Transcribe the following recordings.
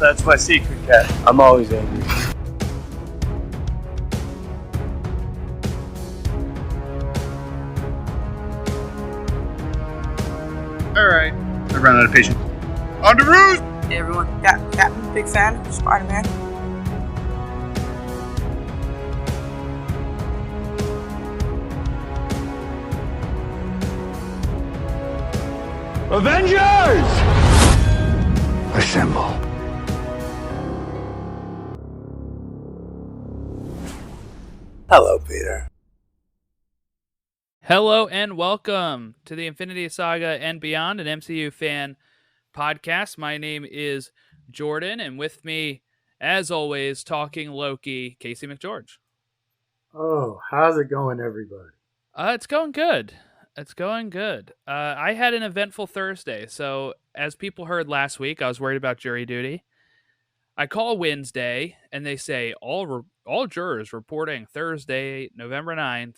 That's my secret, cat. I'm always angry. Alright. I ran out of patience. On the roost! Hey everyone, Captain, big fan of Spider-Man. Avengers! Assemble. Hello, Peter. Hello and welcome to the Infinity Saga and Beyond, an MCU fan podcast. My name is Jordan, and with me, as always, talking Loki, Casey McGeorge. Oh, how's it going, everybody? It's going good. I had an eventful Thursday, so as people heard last week, I was worried about jury duty. I call Wednesday, and they say all jurors reporting Thursday, November 9th,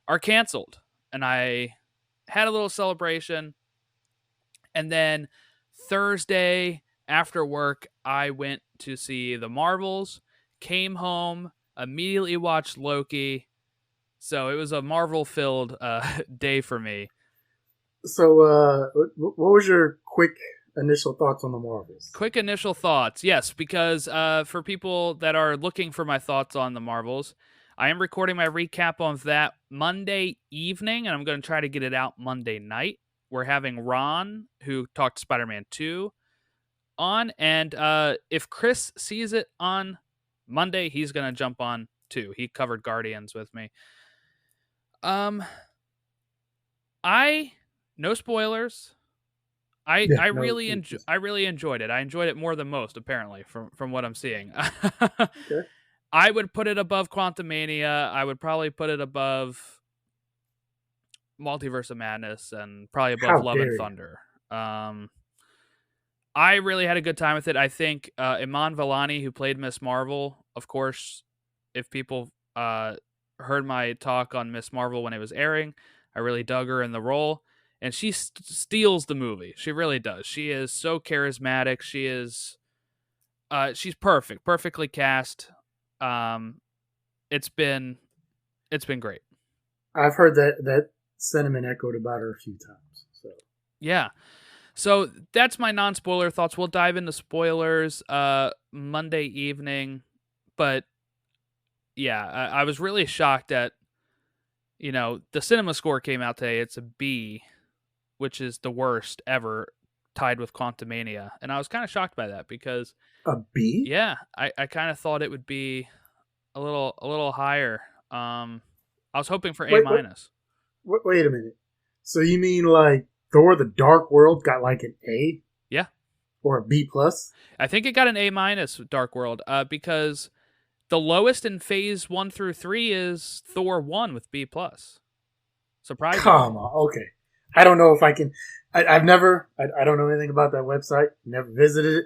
are canceled. And I had a little celebration. And then Thursday after work, I went to see the Marvels, came home, immediately watched Loki. So it was a Marvel-filled day for me. So, what was your quick initial thoughts on the Marvels? Quick initial thoughts. Yes, because for people that are looking for my thoughts on the Marvels, I am recording my recap of that Monday evening, and I'm going to try to get it out Monday night. We're having Ron, who talked Spider-Man 2, on, and if Chris sees it on Monday, he's going to jump on too. He covered Guardians with me. No spoilers. I really enjoyed it. I enjoyed it more than most, apparently, from what I'm seeing. Okay. I would put it above Quantumania. I would probably put it above Multiverse of Madness and probably above Love and Thunder. I really had a good time with it. I think Iman Vellani, who played Miss Marvel, of course, if people heard my talk on Miss Marvel when it was airing, I really dug her in the role. And she steals the movie. She really does. She is so charismatic. She's perfect, perfectly cast. It's been great. I've heard that sentiment echoed about her a few times. So yeah. So that's my non-spoiler thoughts. We'll dive into spoilers Monday evening. But yeah, I was really shocked at, the cinema score came out today. It's a B, which is the worst ever, tied with Quantumania. And I was kind of shocked by that because a B? Yeah, I kind of thought it would be a little higher. I was hoping for A minus. Wait a minute. So you mean like Thor: The Dark World got like an A? Yeah. Or a B plus? I think it got an A minus with Dark World because the lowest in phase 1 through 3 is Thor 1 with B plus. Surprising. Come on, okay. I don't know if I can. I don't know anything about that website. Never visited it.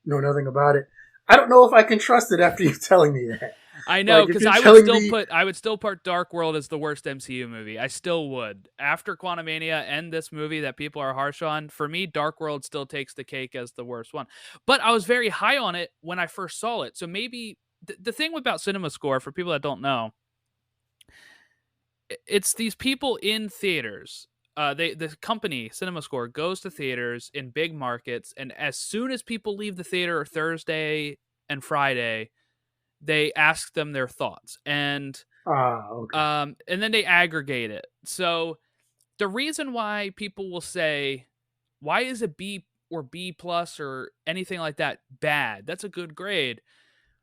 Know nothing about it. I don't know if I can trust it after you telling me that. I know, because I would still put Dark World as the worst MCU movie. I still would. After Quantumania and this movie that people are harsh on, for me, Dark World still takes the cake as the worst one. But I was very high on it when I first saw it. So maybe the thing about Cinema Score, for people that don't know, it's these people in theaters. The company, CinemaScore, goes to theaters in big markets, and as soon as people leave the theater Thursday and Friday, they ask them their thoughts, and okay. And then they aggregate it. So the reason why people will say, why is a B or B plus or anything like that bad? That's a good grade.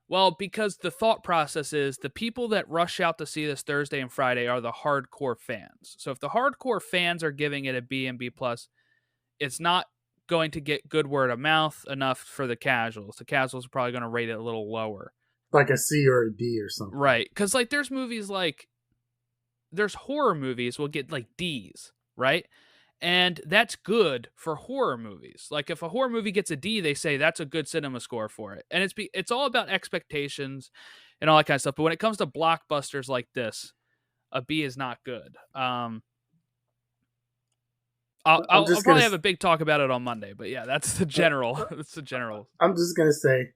Well, because the thought process is the people that rush out to see this Thursday and Friday are the hardcore fans. So if the hardcore fans are giving it a B and B plus, it's not going to get good word of mouth enough for the casuals. The casuals are probably going to rate it a little lower. Like a C or a D or something. Right. Because there's movies there's horror movies will get Ds, right? And that's good for horror movies. Like if a horror movie gets a D, they say that's a good cinema score for it. And it's all about expectations and all that kind of stuff. But when it comes to blockbusters like this, a B is not good. I'll just probably gonna have a big talk about it on Monday, but yeah, that's the general. That's the general. I'm just gonna say,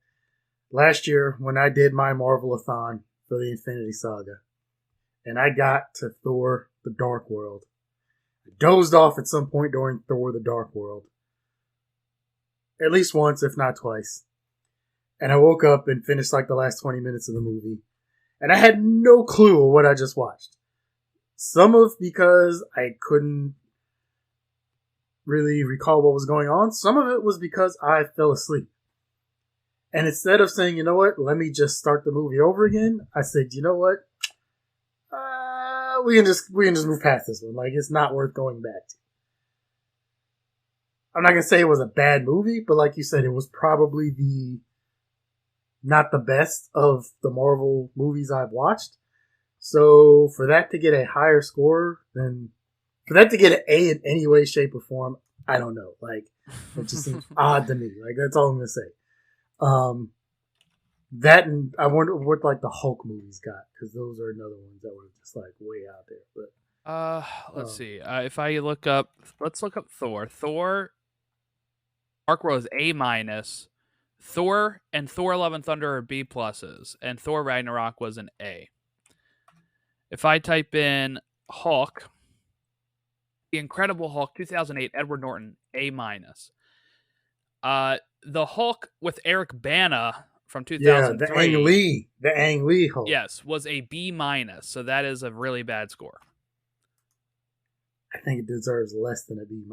last year when I did my Marvel-a-thon for the Infinity Saga, and I got to Thor: The Dark World, I dozed off at some point during Thor: The Dark World, at least once, if not twice. And I woke up and finished like the last 20 minutes of the movie, and I had no clue of what I just watched. Some of because I couldn't really recall what was going on. Some of it was because I fell asleep. And instead of saying, you know what, let me just start the movie over again, I said, you know what, we can just move past this one. Like, it's not worth going back to. I'm not gonna say it was a bad movie, but like you said, it was probably not the best of the Marvel movies I've watched. So for that to get a higher score than for that to get an A in any way, shape, or form, I don't know. Like, it just seems odd to me. Like, that's all I'm gonna say. That, and I wonder what like the Hulk movies got, because those are another ones that were just like way out there. But Let's see. If I look up, let's look up Thor. Thor Dark World is A-. Thor and Thor: Love and Thunder are B+, and Thor Ragnarok was an A. If I type in Hulk, The Incredible Hulk 2008, Edward Norton, A-. The Hulk with Eric Bana from 2003. the Ang Lee Hulk. Yes, was a B-. So that is a really bad score. I think it deserves less than a B-.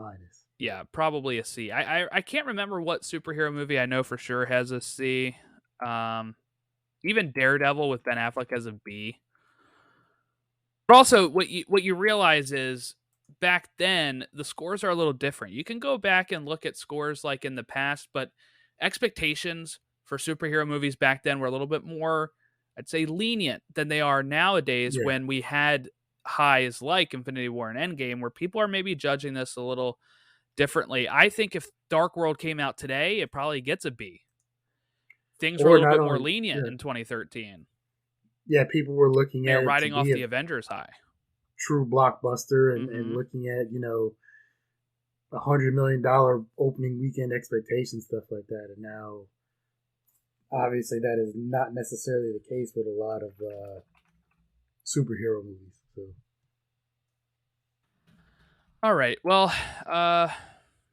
Yeah, probably a C. I can't remember what superhero movie I know for sure has a C. Even Daredevil with Ben Affleck has a B. But also, what you realize is back then the scores are a little different. You can go back and look at scores like in the past, but expectations for superhero movies back then were a little bit more, I'd say, lenient than they are nowadays. When we had highs like Infinity War and Endgame, where people are maybe judging this a little differently. I think if Dark World came out today, it probably gets a B. Things were a little bit more lenient in 2013. Yeah, people were looking at it riding off the Avengers high. True blockbuster and looking at, $100 million opening weekend expectations, stuff like that. And now, obviously, that is not necessarily the case with a lot of superhero movies. So. All right. Well, I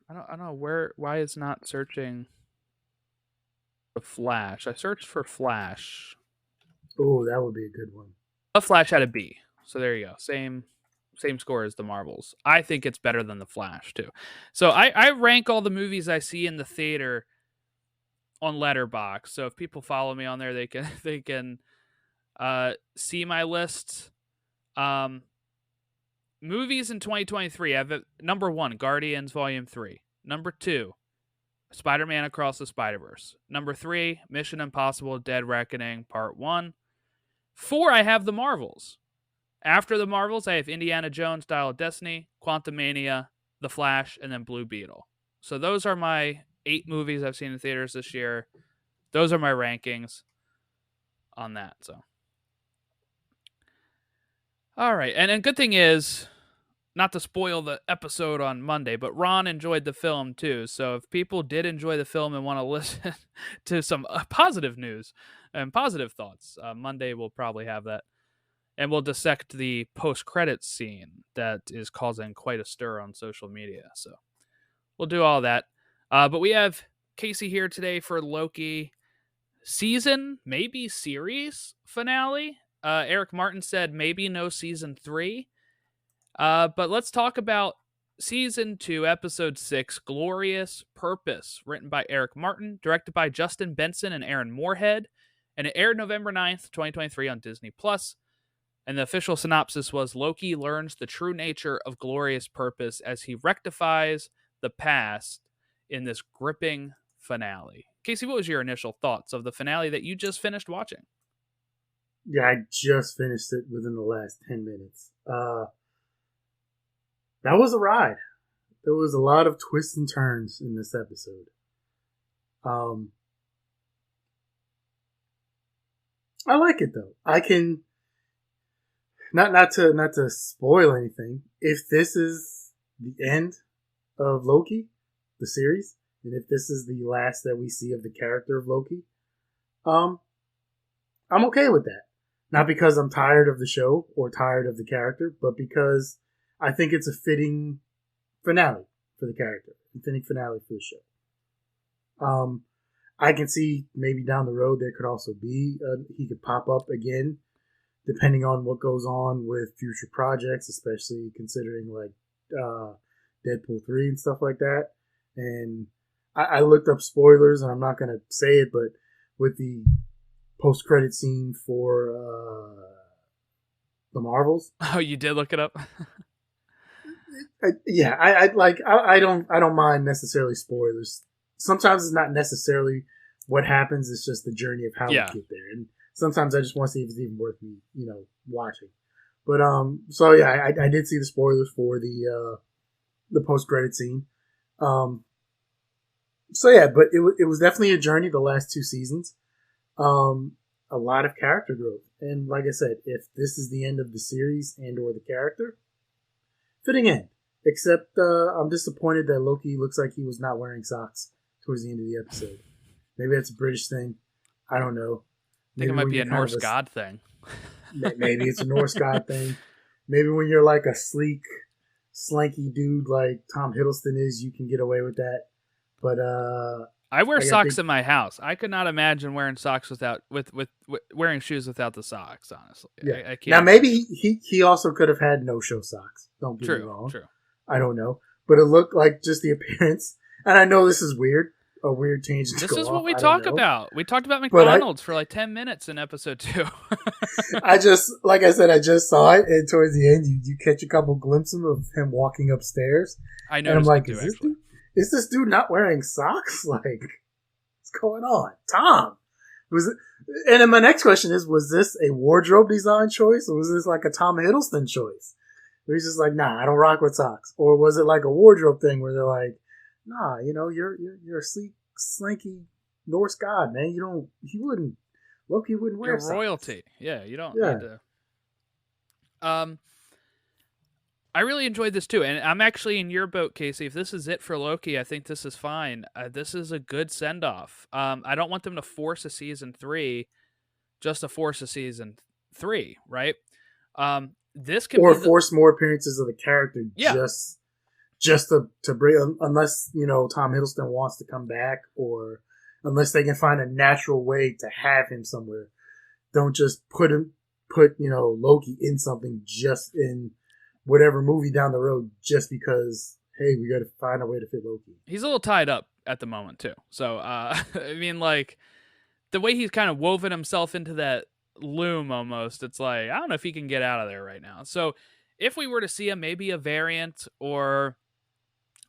don't know why it's not searching the Flash. I searched for Flash. Oh, that would be a good one. The Flash had a B. So there you go. Same score as the Marvels. I think it's better than the Flash too. So I rank all the movies I see in the theater on Letterboxd. So if people follow me on there, they can see my list. Movies in 2023. I have number 1, Guardians Volume 3. Number 2, Spider-Man Across the Spider-Verse. Number 3, Mission Impossible: Dead Reckoning Part 1. 4, I have the Marvels. After the Marvels, I have Indiana Jones: Dial of Destiny, Quantumania, The Flash, and then Blue Beetle. So those are my 8 movies I've seen in theaters this year. Those are my rankings on that. So, all right, and good thing is, not to spoil the episode on Monday, but Ron enjoyed the film too. So if people did enjoy the film and want to listen to some positive news and positive thoughts, Monday we'll probably have that. And we'll dissect the post-credits scene that is causing quite a stir on social media. So we'll do all that. But we have Casey here today for Loki season, maybe series finale. Eric Martin said maybe no season 3. But let's talk about Season 2, Episode 6, Glorious Purpose, written by Eric Martin, directed by Justin Benson and Aaron Moorhead, and it aired November 9th, 2023 on Disney+. And the official synopsis was Loki learns the true nature of Glorious Purpose as he rectifies the past in this gripping finale. Casey, what was your initial thoughts of the finale that you just finished watching? Yeah, I just finished it within the last 10 minutes. That was a ride. There was a lot of twists and turns in this episode. I like it though. I can not to spoil anything. If this is the end of Loki, the series, and if this is the last that we see of the character of Loki, I'm okay with that. Not because I'm tired of the show or tired of the character, but because I think it's a fitting finale for the character, a fitting finale for the show. I can see maybe down the road there could also be he could pop up again, depending on what goes on with future projects, especially considering like Deadpool 3 and stuff like that. And I looked up spoilers, and I'm not going to say it, but with the post-credit scene for the Marvels. Oh, you did look it up? I don't mind necessarily spoilers. Sometimes it's not necessarily what happens, it's just the journey of how we get there. And sometimes I just want to see if it's even worth me, watching. But so yeah, I did see the spoilers for the post-credit scene. So yeah, but it was definitely a journey the last 2 seasons. A lot of character growth. And like I said, if this is the end of the series and or the character, fitting in. Except I'm disappointed that Loki looks like he was not wearing socks towards the end of the episode. Maybe that's a British thing. I don't know. I think it might be a Norse god thing. Maybe it's a Norse god thing. Maybe when you're like a sleek, slanky dude like Tom Hiddleston is, you can get away with that. But I wear socks in my house. I could not imagine wearing socks with wearing shoes without the socks. Honestly, yeah. I can't. Now maybe he also could have had no-show socks. Don't get me wrong. True. I don't know, but it looked like just the appearance. And I know this is weird, a weird tangent. This is what we talk about. We talked about McDonald's for like 10 minutes in episode 2. I just saw it, and towards the end, you catch a couple glimpses of him walking upstairs. I know. And I'm like, is this dude not wearing socks? Like, what's going on, Tom? And then my next question is: was this a wardrobe design choice, or was this like a Tom Hiddleston choice? Where he's just like, nah, I don't rock with socks, or was it like a wardrobe thing where they're like, nah, you're a sleek, slinky Norse god, man. Loki wouldn't wear socks. You're royalty. Yeah, you don't need to. I really enjoyed this too, and I'm actually in your boat, Casey. If this is it for Loki, I think this is fine. This is a good send-off. I don't want them to force a season 3 just to force a season 3, right? This can force more appearances of the character just to bring, unless Tom Hiddleston wants to come back, or unless they can find a natural way to have him somewhere. Don't just put Loki in something, just in whatever movie down the road, just because, hey, we got to find a way to fit Loki. He's a little tied up at the moment too. So I mean, like, the way he's kind of woven himself into that Loom almost, it's like, I don't know if he can get out of there right now. So if we were to see maybe a variant or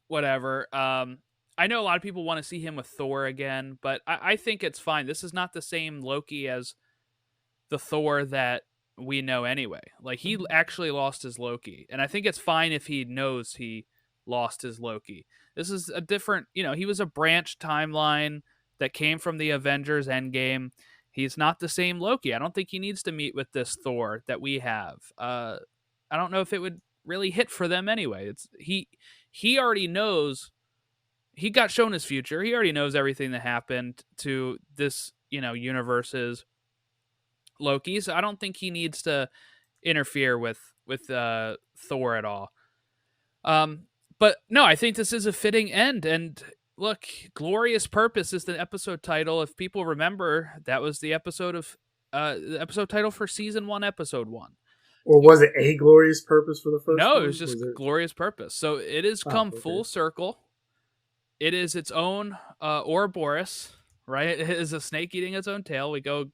whatever, I know a lot of people want to see him with Thor again, but I think it's fine. This is not the same Loki as the Thor that we know anyway. Like, he actually lost his Loki, and I think it's fine if he knows he lost his Loki. This is a different, he was a branch timeline that came from the Avengers Endgame. He's not the same Loki. I don't think he needs to meet with this Thor that we have. I don't know if it would really hit for them anyway. He already knows. He got shown his future. He already knows everything that happened to this, universe's Loki. So I don't think he needs to interfere with Thor at all. But no, I think this is a fitting end. And look, Glorious Purpose is the episode title. If people remember, that was the episode title for season 1, episode 1. Or was it A Glorious Purpose for the first one? No, it was just Glorious Purpose. So it has come full circle. It is its own Ouroboros, right? It is a snake eating its own tail. We go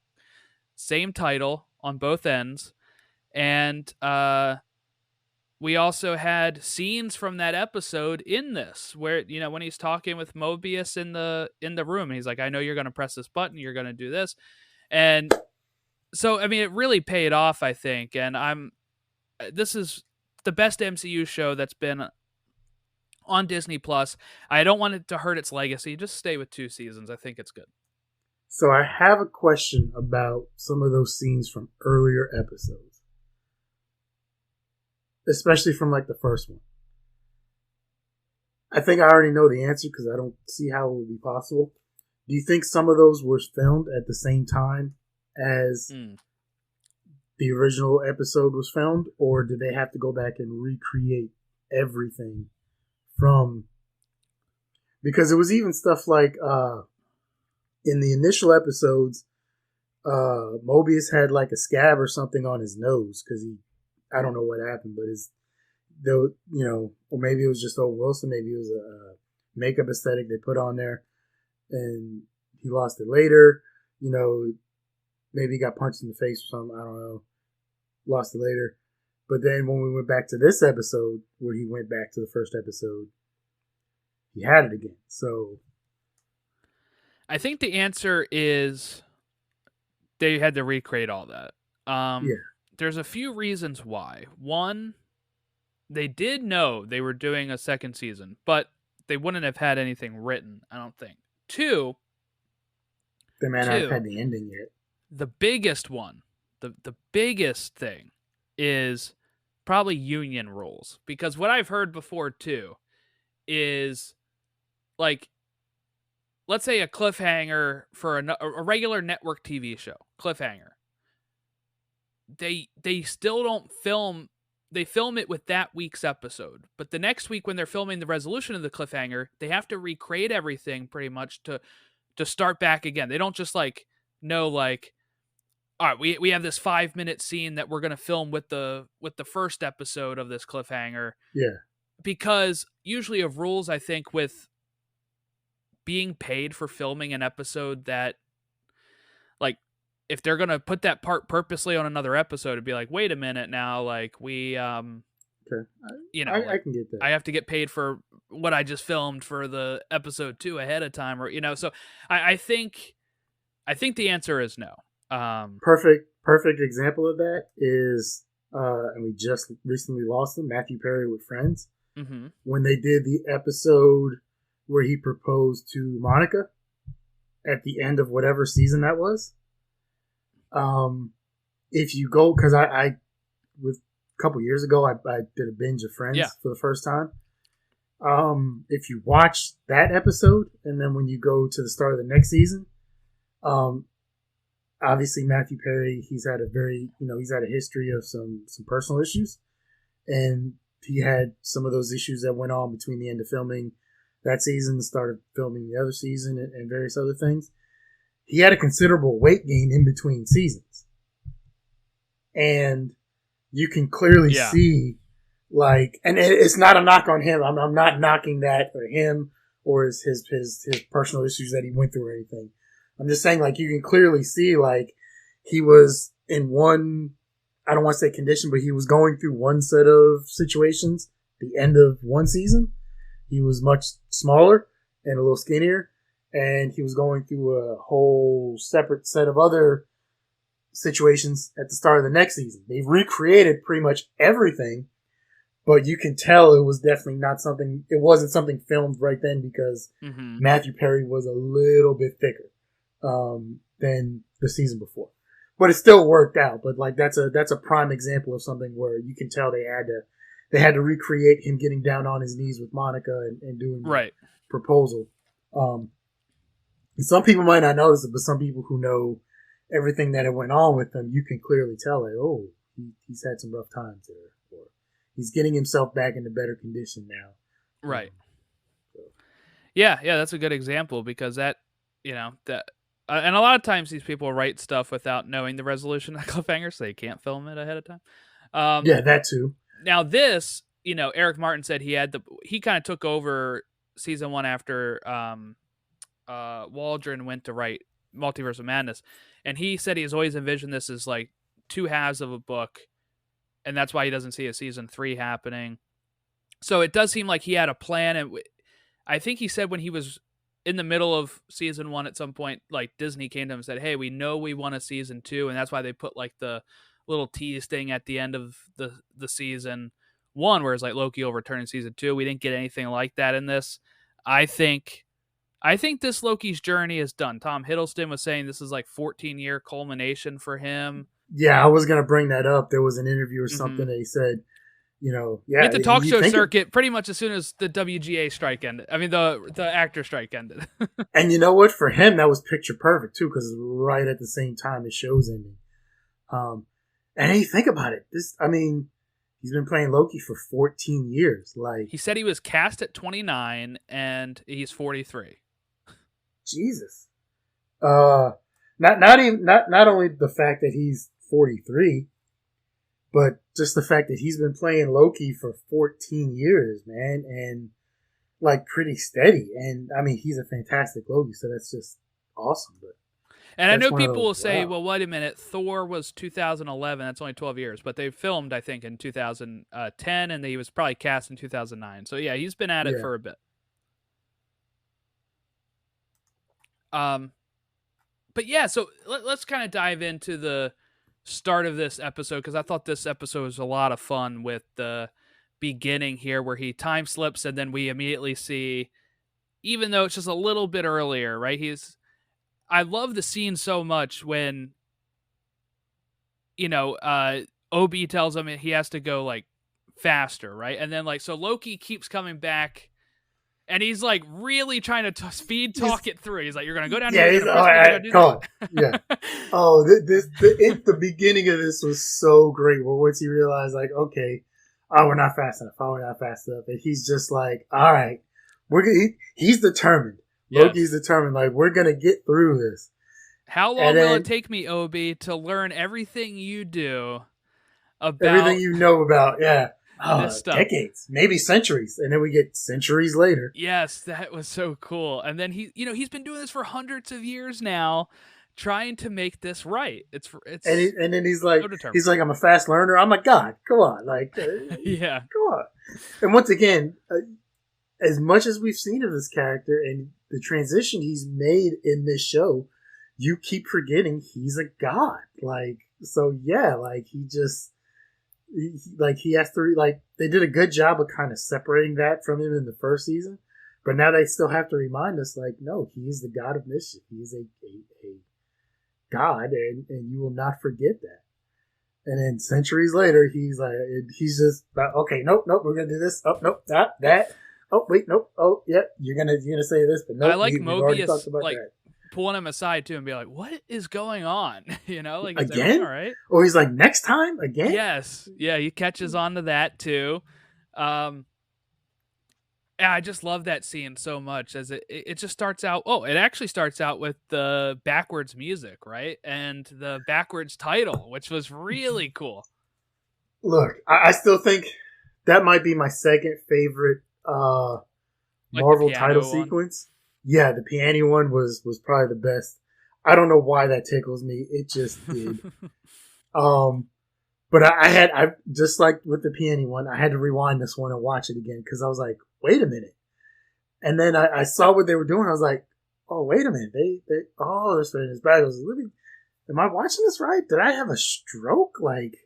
same title on both ends. And we also had scenes from that episode in this, where, when he's talking with Mobius in the room, and he's like, I know you're going to press this button, you're going to do this. And so, I mean, it really paid off, I think. And this is the best MCU show that's been on Disney Plus. I don't want it to hurt its legacy. Just stay with 2 seasons. I think it's good. So I have a question about some of those scenes from earlier episodes, especially from like the first one. I think I already know the answer because I don't see how it would be possible. Do you think some of those were filmed at the same time as the original episode was filmed, or did they have to go back and recreate everything from? Because it was even stuff like in the initial episodes, Mobius had like a scab or something on his nose because I don't know what happened, but or maybe it was just Owen Wilson, maybe it was a makeup aesthetic they put on there, and he lost it later. Maybe he got punched in the face or something. I don't know. Lost it later. But then when we went back to this episode, where he went back to the first episode, he had it again. So I think the answer is they had to recreate all that. There's a few reasons why. One, they did know they were doing a second season, but they wouldn't have had anything written, I don't think. Two, they may not have had the ending yet. The biggest one, the biggest thing is probably union rules. Because what I've heard before, too, is like, let's say a cliffhanger for a regular network TV show, cliffhanger. They still don't film. They film it with that week's episode. But the next week when they're filming the resolution of the cliffhanger, they have to recreate everything pretty much to start back again. They don't just know all right, we have this 5-minute scene that we're going to film with the first episode of this cliffhanger. Yeah. Because usually of rules, I think, with being paid for filming an episode that, if they're going to put that part purposely on another episode, it'd be like, wait a minute now, we, okay. I can get that. I have to get paid for what I just filmed for the episode 2 ahead of time, or, so I think the answer is no. Perfect example of that is, and we just recently lost him, Matthew Perry with Friends. Mm-hmm. When they did the episode where he proposed to Monica at the end of whatever season that was. If you go, because I with a couple years ago, I did a binge of Friends for the first time. If you watch that episode, and then when you go to the start of the next season, obviously Matthew Perry, he's had a history of some personal issues, and he had some of those issues that went on between the end of filming that season, the start of filming the other season, and various other things. He had a considerable weight gain in between seasons. And you can clearly see, and it's not a knock on him. I'm not knocking that or him or his personal issues that he went through or anything. I'm just saying, you can clearly see, he was in one, I don't want to say condition, but he was going through one set of situations, the end of one season. He was much smaller and a little skinnier, and he was going through a whole separate set of other situations at the start of the next season. They recreated pretty much everything, but you can tell it was definitely it wasn't something filmed right then because Matthew Perry was a little bit thicker than the season before. But it still worked out. But that's a prime example of something where you can tell they had to recreate him getting down on his knees with Monica and doing the proposal. And some people might not notice it, but some people who know everything that went on with him, you can clearly tell, he's had some rough times there, or he's getting himself back into better condition now. Right. Yeah, that's a good example because that, and a lot of times these people write stuff without knowing the resolution of cliffhanger, so they can't film it ahead of time. That too. Now this, Eric Martin said he kind of took over season 1 after Waldron went to write Multiverse of Madness, and he said he's always envisioned this as two halves of a book, and that's why he doesn't see a season 3 happening. So it does seem like he had a plan, and I think he said when he was in the middle of season 1 at some point, Disney came to him and said, hey, we know we want a season 2, and that's why they put the little tease thing at the end of the season 1, where it's Loki will return in season 2. We didn't get anything like that in this. I think this Loki's journey is done. Tom Hiddleston was saying this is 14-year culmination for him. Yeah, I was going to bring that up. There was an interview or something that he said He hit the talk show circuit pretty much as soon as the WGA strike ended. I mean, the actor strike ended. And you know what? For him, that was picture perfect too, because right at the same time the show's ending. And you think about it, he's been playing Loki for 14 years. Like, he said he was cast at 29 and he's 43. Jesus. Not only the fact that he's 43, but just the fact that he's been playing Loki for 14 years, man, and like pretty steady. And I mean, he's a fantastic Loki, so that's just awesome. But and I know people will say, well, wait a minute, Thor was 2011, that's only 12 years, but they filmed, I think, in 2010, and he was probably cast in 2009. So yeah, he's been at it for a bit. But yeah, so let's kind of dive into the start of this episode, because I thought this episode was a lot of fun with the beginning here where he time slips, and then we immediately see, even though it's just a little bit earlier, right? I love the scene so much when, Obi tells him he has to go like faster, right? And then so Loki keeps coming back. And he's like really trying to speed talk it through. He's like, "You're gonna go down here." Yeah. Oh, the beginning of this was so great. Well, once he realized, like, okay, we're not fast enough. We're not fast enough. And he's just like, all right, he's determined. Yes. Loki's determined. Like, we're gonna get through this. How long will it take me, Obi, to learn everything you do about everything you know about? Yeah. This stuff. Decades, maybe centuries, and then we get centuries later. Yes, that was so cool. And then he's been doing this for hundreds of years now, trying to make this right. It's and then he's like, I'm a fast learner. I'm like, God, come on, like, yeah, come on. And once again, as much as we've seen of this character and the transition he's made in this show, you keep forgetting he's a god. Like, so yeah, like he has to, like, they did a good job of kind of separating that from him in the first season, but now they still have to remind us, like, no, he is the god of mischief. He is a god, and you will not forget that. And then centuries later, he's just okay, nope, we're gonna do this. Oh, nope, that. Oh, wait, nope. Oh, yeah, you're gonna say this, but nope. I like Mobius, like, pulling him aside too and be like, what is going on? Like, is again? All right? Or he's like, next time again? Yes. Yeah, he catches on to that too. I just love that scene so much, as it just starts out. Oh, it actually starts out with the backwards music, right? And the backwards title, which was really cool. Look, I still think that might be my second favorite Marvel title sequence. Yeah, the piano one was probably the best. I don't know why that tickles me. It just did. But I just like with the piano one, I had to rewind this one and watch it again because I was like, wait a minute. And then I saw what they were doing. I was like, oh, wait a minute. They're spreading this bad. Am I watching this right? Did I have a stroke? Like,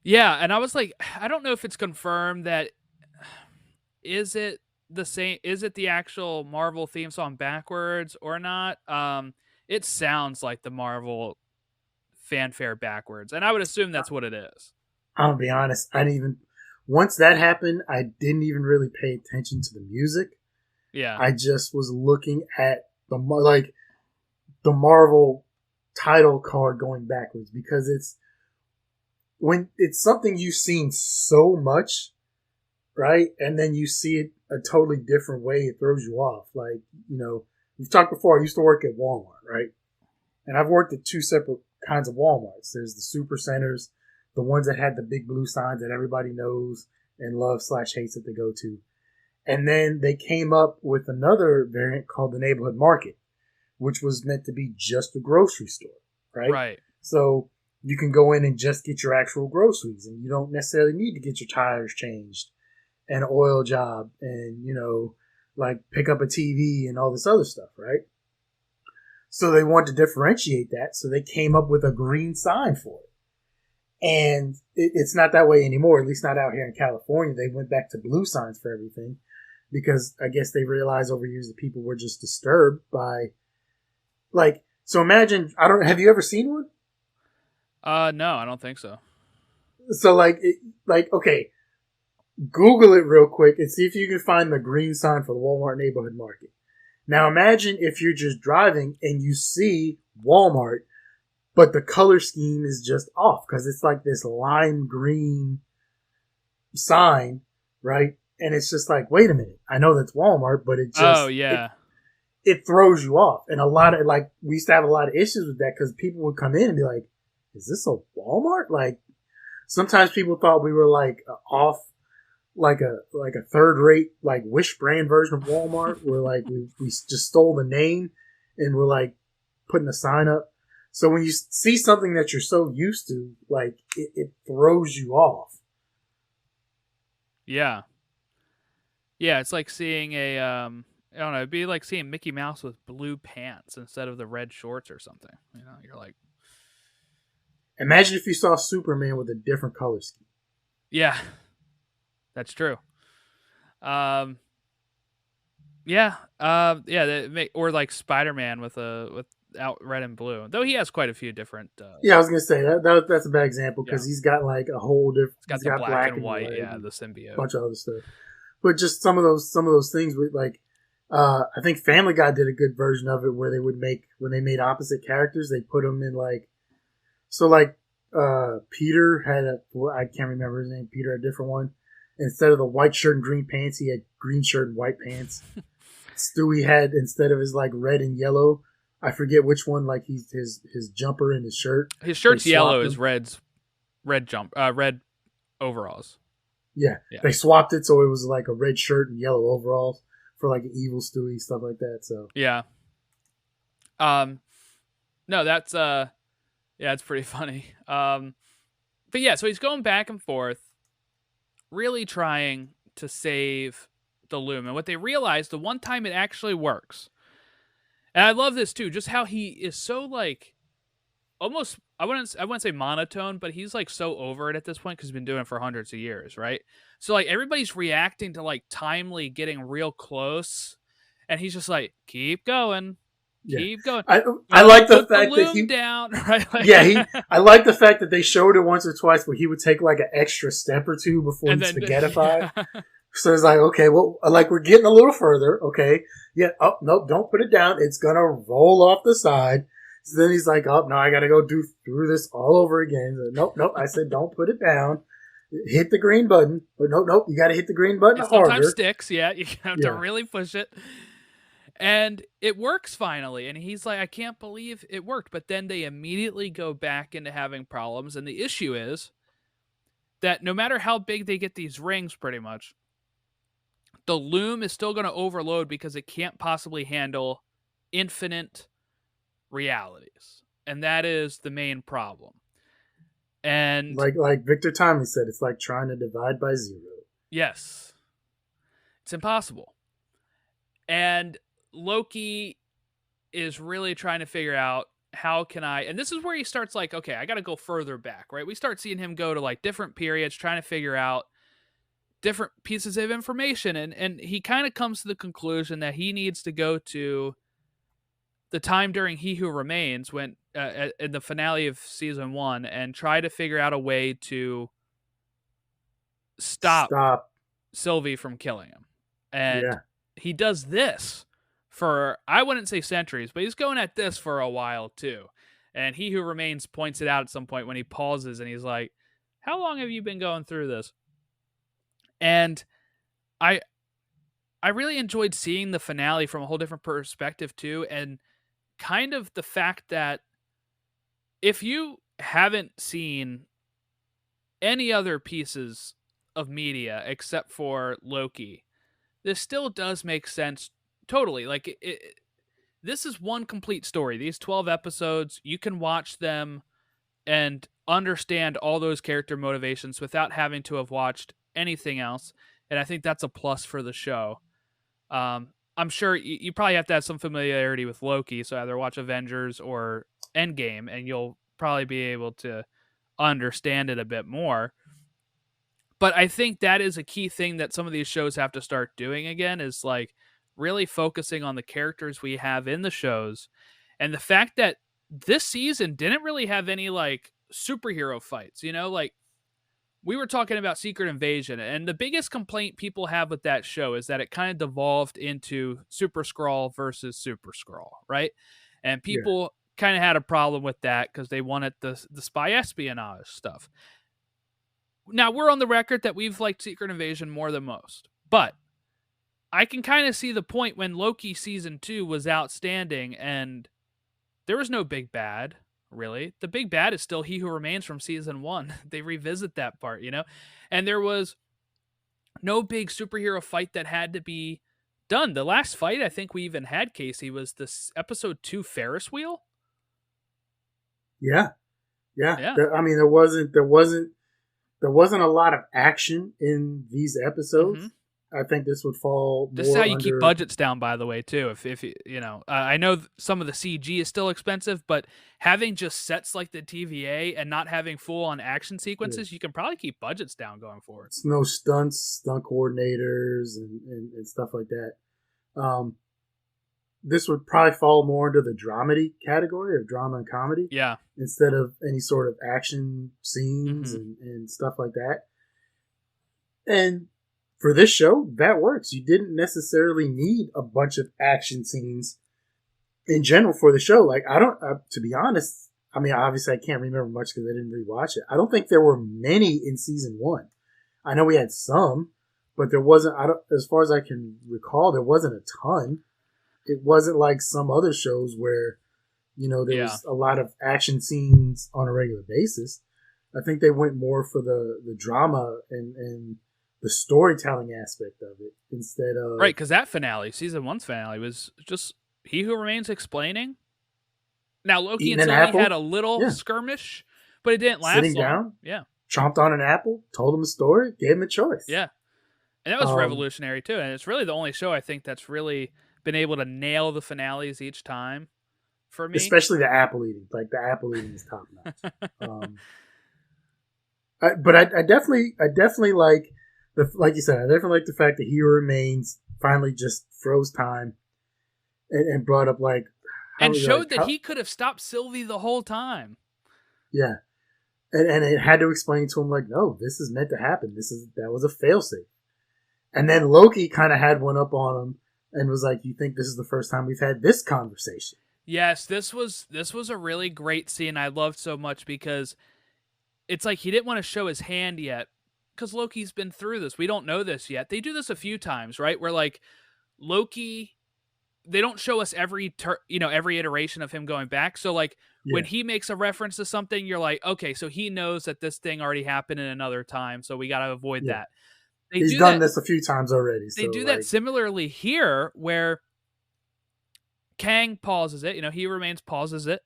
yeah. And I was like, I don't know if it's confirmed that. Is it the same? Is it the actual Marvel theme song backwards or not? It sounds like the Marvel fanfare backwards, and I would assume that's what it is. I'm gonna be honest. Once that happened, I didn't even really pay attention to the music. Yeah, I just was looking at the Marvel title card going backwards, because when it's something you've seen so much. Right? And then you see it a totally different way. It throws you off. Like, we've talked before. I used to work at Walmart, right? And I've worked at two separate kinds of Walmarts. There's the super centers, the ones that had the big blue signs that everybody knows and loves/hates that they go to. And then they came up with another variant called the neighborhood market, which was meant to be just a grocery store, right? Right. So you can go in and just get your actual groceries, and you don't necessarily need to get your tires changed. An oil job, and like pick up a TV and all this other stuff, right? So they wanted to differentiate that, so they came up with a green sign for it. And it's not that way anymore, at least not out here in California. They went back to blue signs for everything, because I guess they realized over years that people were just disturbed by, like, so imagine, have you ever seen one? No, I don't think so. So okay, Google it real quick and see if you can find the green sign for the Walmart neighborhood market. Now imagine if you're just driving and you see Walmart, but the color scheme is just off because it's like this lime green sign, right? And it's just like, wait a minute, I know that's Walmart, but it just it throws you off. And a lot of we used to have a lot of issues with that because people would come in and be like, "Is this a Walmart?" Like sometimes people thought we were like off, like a third rate like Wish brand version of Walmart, where like we just stole the name and we're like putting a sign up. So when you see something that you're so used to, like it throws you off. Yeah. Yeah, it's like seeing a I don't know, it'd be like seeing Mickey Mouse with blue pants instead of the red shorts or something. You know, you're like, imagine if you saw Superman with a different color scheme. yeah. That's true. Or like Spider-Man without red and blue. Though he has quite a few different. Yeah, I was gonna say that's a bad example because he's got like a whole different. He's got the black and white, the symbiote, bunch of other stuff. But just some of those things with like, I think Family Guy did a good version of it where they would when they made opposite characters, they put them in Peter had I can't remember his name. Peter had a different one. Instead of the white shirt and green pants, he had green shirt and white pants. Stewie had, instead of his like red and yellow, I forget which one, like his jumper and his shirt. His shirt's yellow, his red overalls. Yeah, they swapped it so it was like a red shirt and yellow overalls for like an evil Stewie, stuff like that. So yeah, no, that's it's pretty funny. But yeah, so he's going back and forth, really trying to save the Loom, and what they realize the one time it actually works, and I love this too, just how he is so like almost I wouldn't say monotone, but he's like so over it at this point because he's been doing it for hundreds of years, right? So like everybody's reacting to like Timely getting real close, and he's just like, keep going. Keep going. I like the fact the that he down, right? I like the fact that they showed it once or twice where he would take like an extra step or two before he spaghettified. Yeah. So it's like, okay, well, like we're getting a little further. Okay, yeah. Oh no, don't put it down. It's gonna roll off the side. So then he's like, oh no, I gotta go through this all over again. So, nope. I said, don't put it down. Hit the green button. But nope. You gotta hit the green button harder. Sometimes sticks. Yeah, you have to really push it. And it works finally. And he's like, I can't believe it worked. But then they immediately go back into having problems. And the issue is that no matter how big they get these rings, pretty much, the Loom is still going to overload because it can't possibly handle infinite realities. And that is the main problem. And like Victor Timely said, it's like trying to divide by zero. Yes. It's impossible. And Loki is really trying to figure out how can I, and this is where he starts like, okay, I got to go further back, right? We start seeing him go to like different periods, trying to figure out different pieces of information. And he kind of comes to the conclusion that he needs to go to the time during He Who Remains when in the finale of season 1 and try to figure out a way to stop Sylvie from killing him. And he does this for, I wouldn't say centuries, but he's going at this for a while too. And He Who Remains points it out at some point when he pauses and he's like, how long have you been going through this? And I really enjoyed seeing the finale from a whole different perspective too. And kind of the fact that if you haven't seen any other pieces of media except for Loki, this still does make sense totally. Like this is one complete story. These 12 episodes, you can watch them and understand all those character motivations without having to have watched anything else. And I think that's a plus for the show. I'm sure you probably have to have some familiarity with Loki, so either watch Avengers or Endgame, and you'll probably be able to understand it a bit more. But I think that is a key thing that some of these shows have to start doing again, is like really focusing on the characters we have in the shows. And the fact that this season didn't really have any like superhero fights, you know, like we were talking about Secret Invasion, and the biggest complaint people have with that show is that it kind of devolved into Super Skrull versus Super Skrull, right? And people kind of had a problem with that because they wanted the spy espionage stuff. Now, we're on the record that we've liked Secret Invasion more than most, but I can kind of see the point when Loki season 2 was outstanding and there was no big bad. Really, the big bad is still He Who Remains from season 1. They revisit that part, and there was no big superhero fight that had to be done. The last fight I think we even had, Casey, was this episode 2 Ferris wheel. Yeah. I mean, there wasn't a lot of action in these episodes. Mm-hmm. I think this would fall. This is how you keep budgets down, by the way, too. If I know some of the CG is still expensive, but having just sets like the TVA and not having full on action sequences, you can probably keep budgets down going forward. It's no stunt coordinators and stuff like that. This would probably fall more into the dramedy category of drama and comedy. Yeah. Instead of any sort of action scenes and stuff like that. And for this show, that works. You didn't necessarily need a bunch of action scenes in general for the show. Like, to be honest, I mean, obviously I can't remember much because I didn't rewatch it. I don't think there were many in season 1. I know we had some, but there wasn't, as far as I can recall, there wasn't a ton. It wasn't like some other shows where, there was a lot of action scenes on a regular basis. I think they went more for the drama and the storytelling aspect of it instead of... Right, because that finale, season 1's finale, was just He Who Remains explaining. Now, Loki and Sylvie had a little skirmish, but it didn't last long. Sitting down, yeah, chomped on an apple, told him a story, gave him a choice. Yeah, and that was revolutionary, too. And it's really the only show, I think, that's really been able to nail the finales each time for me. Especially the apple eating. Like, the apple eating is top notch. But I definitely like... like you said, I definitely like the fact that He Who Remains finally just froze time and brought up and showed that he could have stopped Sylvie the whole time. Yeah, and it had to explain to him no, this is meant to happen. That was a failsafe. And then Loki kind of had one up on him and was like, "You think this is the first time we've had this conversation?" Yes, this was a really great scene. I loved so much because it's like he didn't want to show his hand yet. Because Loki's been through this. We don't know this yet. They do this a few times, right? Where Loki, they don't show us every iteration of him going back. So when he makes a reference to something, you're like, okay, so he knows that this thing already happened in another time, so we got to avoid that. He's done this a few times already. They do that similarly here, where Kang pauses it. He Remains pauses it,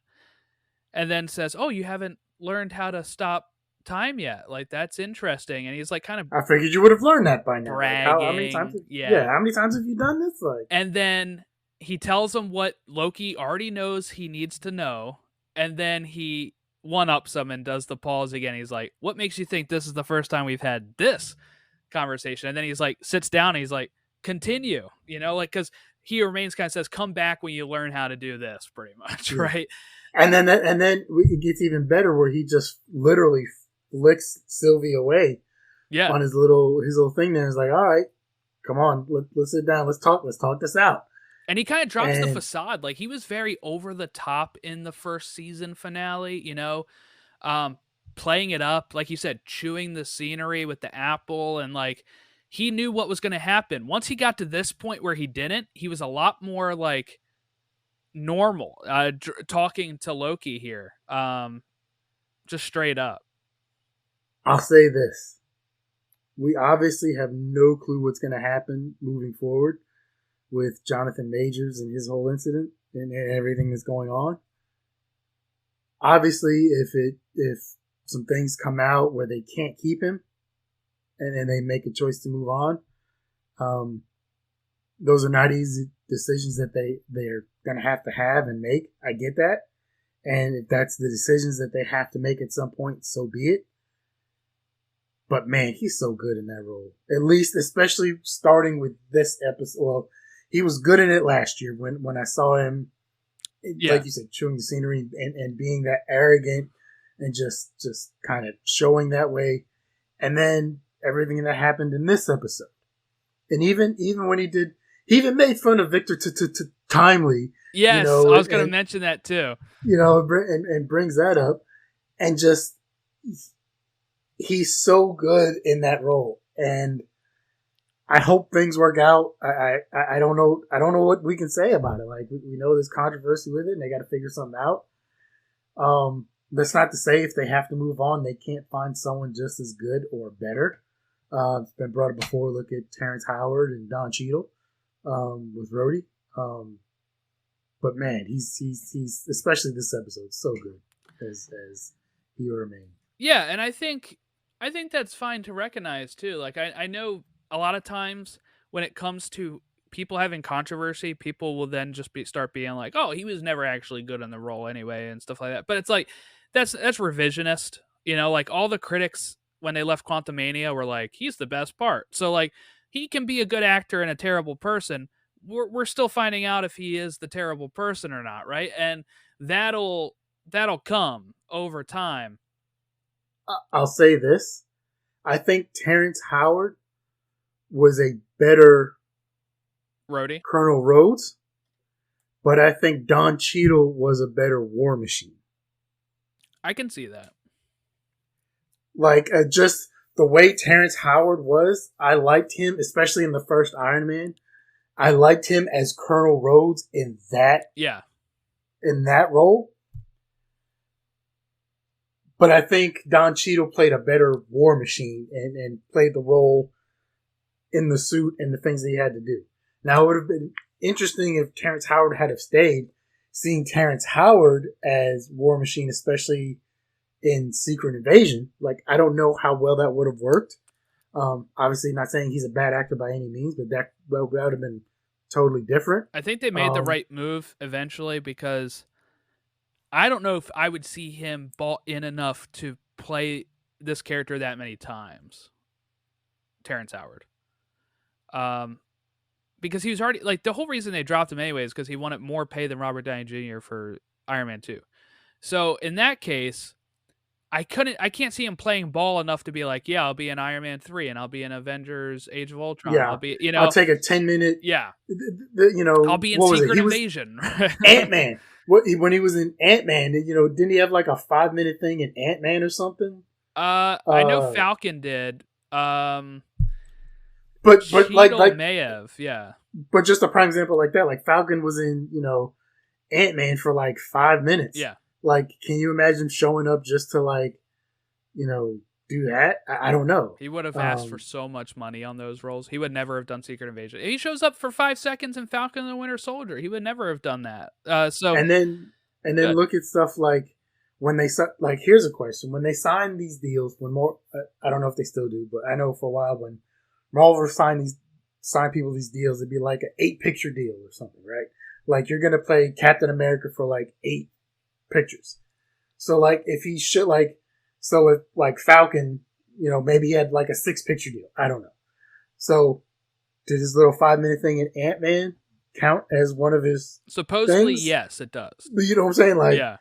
and then says, "Oh, you haven't learned how to stop time yet. That's interesting." And he's kind of... I figured you would have learned that by now. Bragging. How many times how many times have you done this? And then he tells him what Loki already knows he needs to know, and then he one-ups him and does the pause again. He's like, "What makes you think this is the first time we've had this conversation?" And then he's sits down and he's like, "Continue." Because He Who Remains kind of says, "Come back when you learn how to do this," pretty much, right? And then it gets even better where he just literally flicks Sylvie away on his little thing there. It's like, all right, come on, let's sit down, let's talk this out. And he kind of drops the facade. He was very over the top in the first season finale, playing it up, like you said, chewing the scenery with the apple, and he knew what was going to happen. Once he got to this point where he didn't, he was a lot more normal, talking to Loki here, just straight up. I'll say this. We obviously have no clue what's going to happen moving forward with Jonathan Majors and his whole incident and everything that's going on. Obviously, if some things come out where they can't keep him and they make a choice to move on, those are not easy decisions that they're going to have and make. I get that. And if that's the decisions that they have to make at some point, so be it. But man, he's so good in that role. At least, especially starting with this episode. Well, he was good in it last year when I saw him, like you said, chewing the scenery and being that arrogant and just kind of showing that way. and then everything that happened in this episode. And even when he even made fun of Victor Timely. Yes, you know, I was going to mention that too. You know, and brings that up, and just he's so good in that role, and I hope things work out. I don't know what we can say about it. Like we know there's controversy with it, and they got to figure something out. That's not to say if they have to move on, they can't find someone just as good or better. It's been brought up before. Look at Terrence Howard and Don Cheadle with Rhodey. But man, he's especially this episode so good as he will remain. Yeah, and I think that's fine to recognize too. Like I know a lot of times when it comes to people having controversy, people will then just start being like, "Oh, he was never actually good in the role anyway," and stuff like that. But it's like that's revisionist, you know. Like all the critics when they left Quantumania were like, "He's the best part." So like he can be a good actor and a terrible person. We're still finding out if he is the terrible person or not, right? And that'll come over time. I'll say this: I think Terrence Howard was a better Rhodey, Colonel Rhodes, but I think Don Cheadle was a better War Machine. I can see that. Like just the way Terrence Howard was, I liked him, especially in the first Iron Man. I liked him as Colonel Rhodes in that role. But I think Don Cheadle played a better War Machine and played the role in the suit and the things that he had to do. Now, it would have been interesting if Terrence Howard had have stayed, seeing Terrence Howard as War Machine, especially in Secret Invasion. Like, I don't know how well that would have worked. Obviously, not saying he's a bad actor by any means, but that would have been totally different. I think they made the right move eventually because I don't know if I would see him bought in enough to play this character that many times. Terrence Howard. Because he was already like the whole reason they dropped him anyway is because he wanted more pay than Robert Downey Jr. for Iron Man 2. So in that case, I can't see him playing ball enough to be like, yeah, I'll be in Iron Man 3 and I'll be in Avengers Age of Ultron. Yeah. I'll be, I'll take a 10-minute. Yeah. I'll be in Secret Invasion. Ant-Man. When he was in Ant-Man, didn't he have like a 5-minute thing in Ant-Man or something? I know Falcon did. But like may have, yeah. But just a prime example like that, like Falcon was in, Ant-Man for like 5 minutes. Yeah. Like, can you imagine showing up just to like, do that? I don't know. He would have asked for so much money on those roles. He would never have done Secret Invasion. He shows up for 5 seconds in Falcon and the Winter Soldier. He would never have done that. And then look at stuff like when they like. Here's a question: when they sign these deals, I don't know if they still do, but I know for a while when Marvel sign people these deals, it'd be like an 8-picture deal or something, right? Like you're gonna play Captain America for like 8 pictures. So like if he should if Falcon, maybe he had like a 6-picture deal. I don't know. So did his little 5-minute thing in Ant-Man count as one of his supposedly things? Yes, it does. You know what I'm saying? Like, yeah.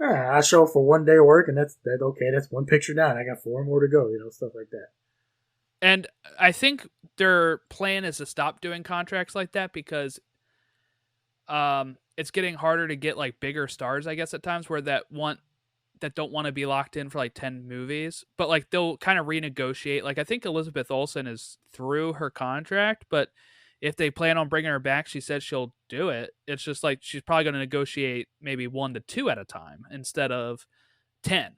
I show up for 1 day of work and that's okay. That's 1 picture down. I got 4 more to go, stuff like that. And I think their plan is to stop doing contracts like that because it's getting harder to get like bigger stars, I guess, at times where that don't want to be locked in for like 10 movies, but like they'll kind of renegotiate. Like I think Elizabeth Olsen is through her contract, but if they plan on bringing her back, she said she'll do it. It's just like she's probably going to negotiate maybe 1 to 2 at a time instead of 10.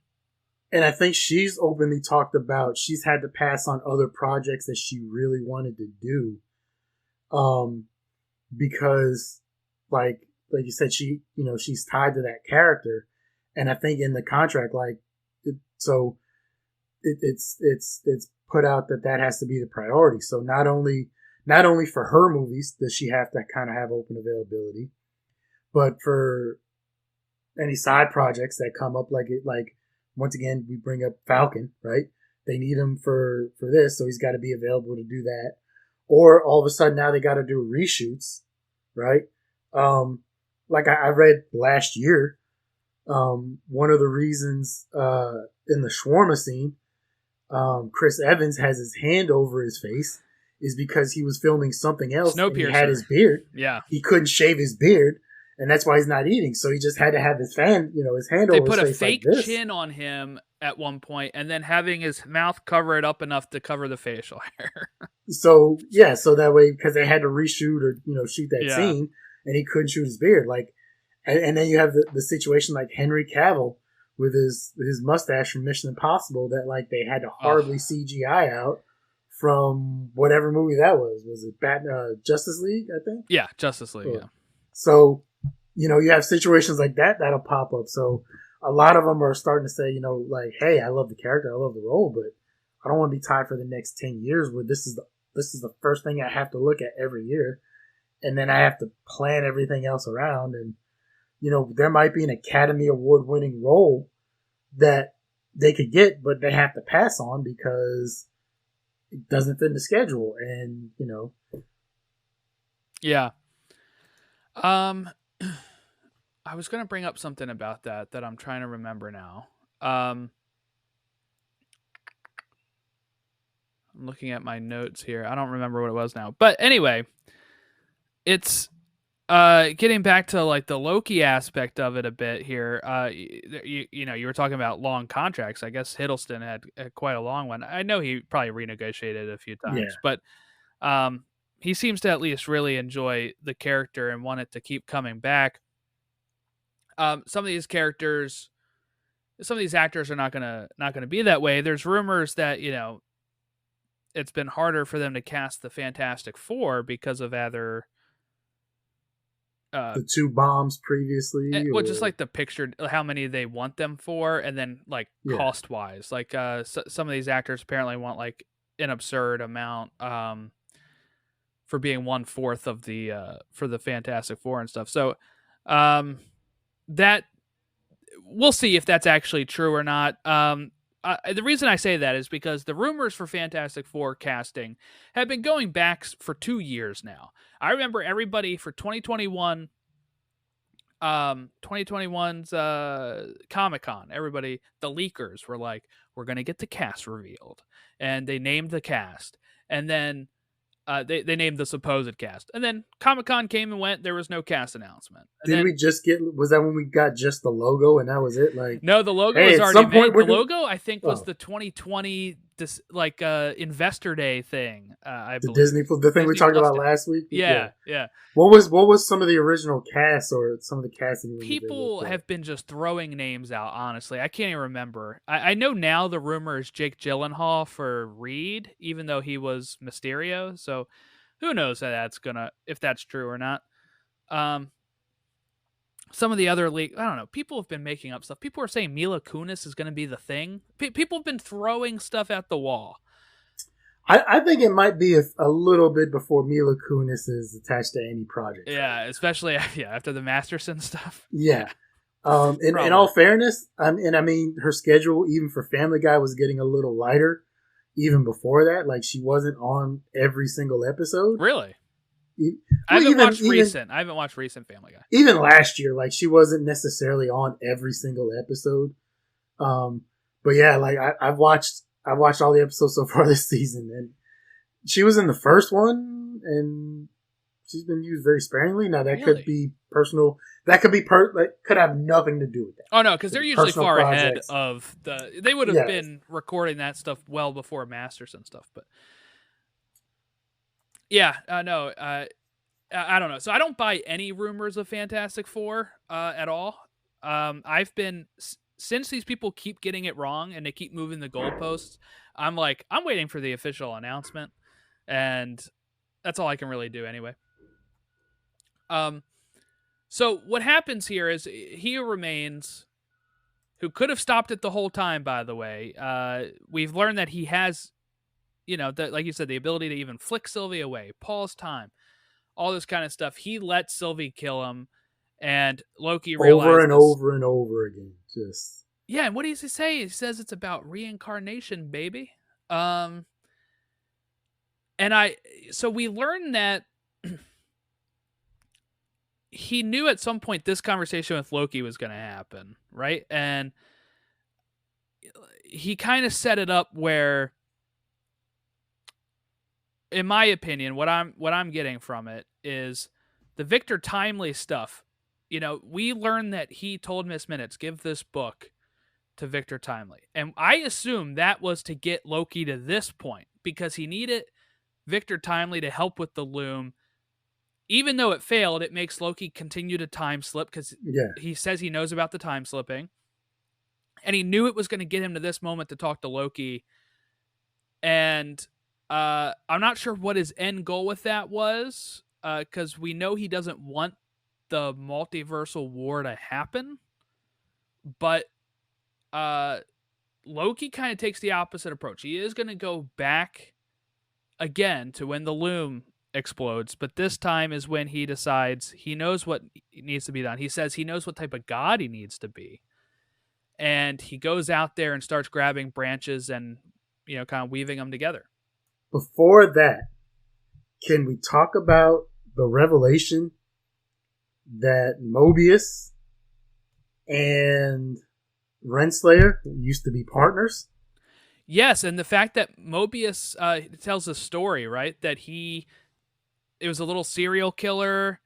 And I think she's openly talked about she's had to pass on other projects that she really wanted to do. Because like you said, she's tied to that character. And I think in the contract, it's put out that has to be the priority. So not only for her movies does she have to kind of have open availability, but for any side projects that come up, like once again, we bring up Falcon, right? They need him for this, so he's got to be available to do that. Or all of a sudden now they got to do reshoots, right? Like I read last year, one of the reasons in the shawarma scene, Chris Evans has his hand over his face is because he was filming something else and he had his beard. Yeah. He couldn't shave his beard, and that's why he's not eating. So he just had to have his hand over his face. They put a fake chin on him at one point, and then having his mouth cover it up enough to cover the facial hair. So that way, because they had to reshoot or shoot that scene, and he couldn't shoot his beard. Like, and then you have the situation like Henry Cavill with his mustache from Mission Impossible that like they had to horribly CGI out from whatever movie that was. Was it Justice League? I think. Yeah, Justice League. Yeah. So you have situations like that'll pop up. So a lot of them are starting to say, like, hey, I love the character, I love the role, but I don't want to be tied for the next 10 years where this is the first thing I have to look at every year, and then I have to plan everything else around. And there might be an Academy Award winning role that they could get, but they have to pass on because it doesn't fit the schedule. And yeah. I was going to bring up something about that I'm trying to remember now. I'm looking at my notes here. I don't remember what it was now. But anyway, it's getting back to like the Loki aspect of it a bit here. You were talking about long contracts. I guess Hiddleston had quite a long one. I know he probably renegotiated a few times, but he seems to at least really enjoy the character and want it to keep coming back. Some of these actors are not gonna be that way. There's rumors that it's been harder for them to cast the Fantastic Four because of either the two bombs previously, just like the picture, how many they want them for, and then like cost wise, like some of these actors apparently want like an absurd amount for being 1/4 of the for the Fantastic Four and stuff. So that we'll see if that's actually true or not. The reason I say that is because the rumors for Fantastic Four casting have been going back for 2 years now. I remember everybody for 2021, 2021's Comic-Con, everybody, the leakers were like, we're going to get the cast revealed. And they named the cast. And then they named the supposed cast. And then Comic-Con came and went. There was no cast announcement. Was that when we got just the logo and that was it? Like, no, the logo was already made. The logo, I think, was the 2020 Investor Day thing. I believe. The thing we talked about last week. Yeah. What was some of the original cast or some of the casting? People have been just throwing names out. Honestly, I can't even remember. I know now the rumor is Jake Gyllenhaal for Reed, even though he was Mysterio. So who knows if that's true or not. Some of the other I don't know. People have been making up stuff. People are saying Mila Kunis is going to be the thing. People have been throwing stuff at the wall. I think it might be a little bit before Mila Kunis is attached to any project. Yeah, especially after the Masterson stuff. Yeah. In all fairness, I mean, her schedule, even for Family Guy, was getting a little lighter. Even before that, like she wasn't on every single episode. Really? I haven't watched recent Family Guy. Even last year, like she wasn't necessarily on every single episode. But yeah, like I've watched all the episodes so far this season, and she was in the first one, and she's been used very sparingly. Now that could be personal. That could be could have nothing to do with that. Oh no, because they're usually far ahead of they would have been recording that stuff well before Masterson stuff, but. Yeah, no, I don't know. So I don't buy any rumors of Fantastic Four at all. I've been since these people keep getting it wrong and they keep moving the goalposts. I'm waiting for the official announcement, and that's all I can really do anyway. So what happens here is he who remains, who could have stopped it the whole time. By the way, we've learned that he has. Like you said, the ability to even flick Sylvie away, pause time, all this kind of stuff. He lets Sylvie kill him, and Loki realizes over and over and over again. Just and what does he say? He says it's about reincarnation, baby. So we learned that he knew at some point this conversation with Loki was going to happen, right? And he kind of set it up where, in my opinion, what I'm getting from it is the Victor Timely stuff. You know, we learned that he told Miss Minutes, give this book to Victor Timely. And I assume that was to get Loki to this point because he needed Victor Timely to help with the loom. Even though it failed, it makes Loki continue to time slip because he says he knows about the time slipping. And he knew it was going to get him to this moment to talk to Loki. And I'm not sure what his end goal with that was because we know he doesn't want the multiversal war to happen. But Loki kind of takes the opposite approach. He is going to go back again to when the loom explodes, but this time is when he decides he knows what needs to be done. He says he knows what type of god he needs to be. And he goes out there and starts grabbing branches and, you know, kind of weaving them together. Before that, can we talk about the revelation that Mobius and Renslayer used to be partners? Yes, and the fact that Mobius tells a story, right? That it was a little serial killer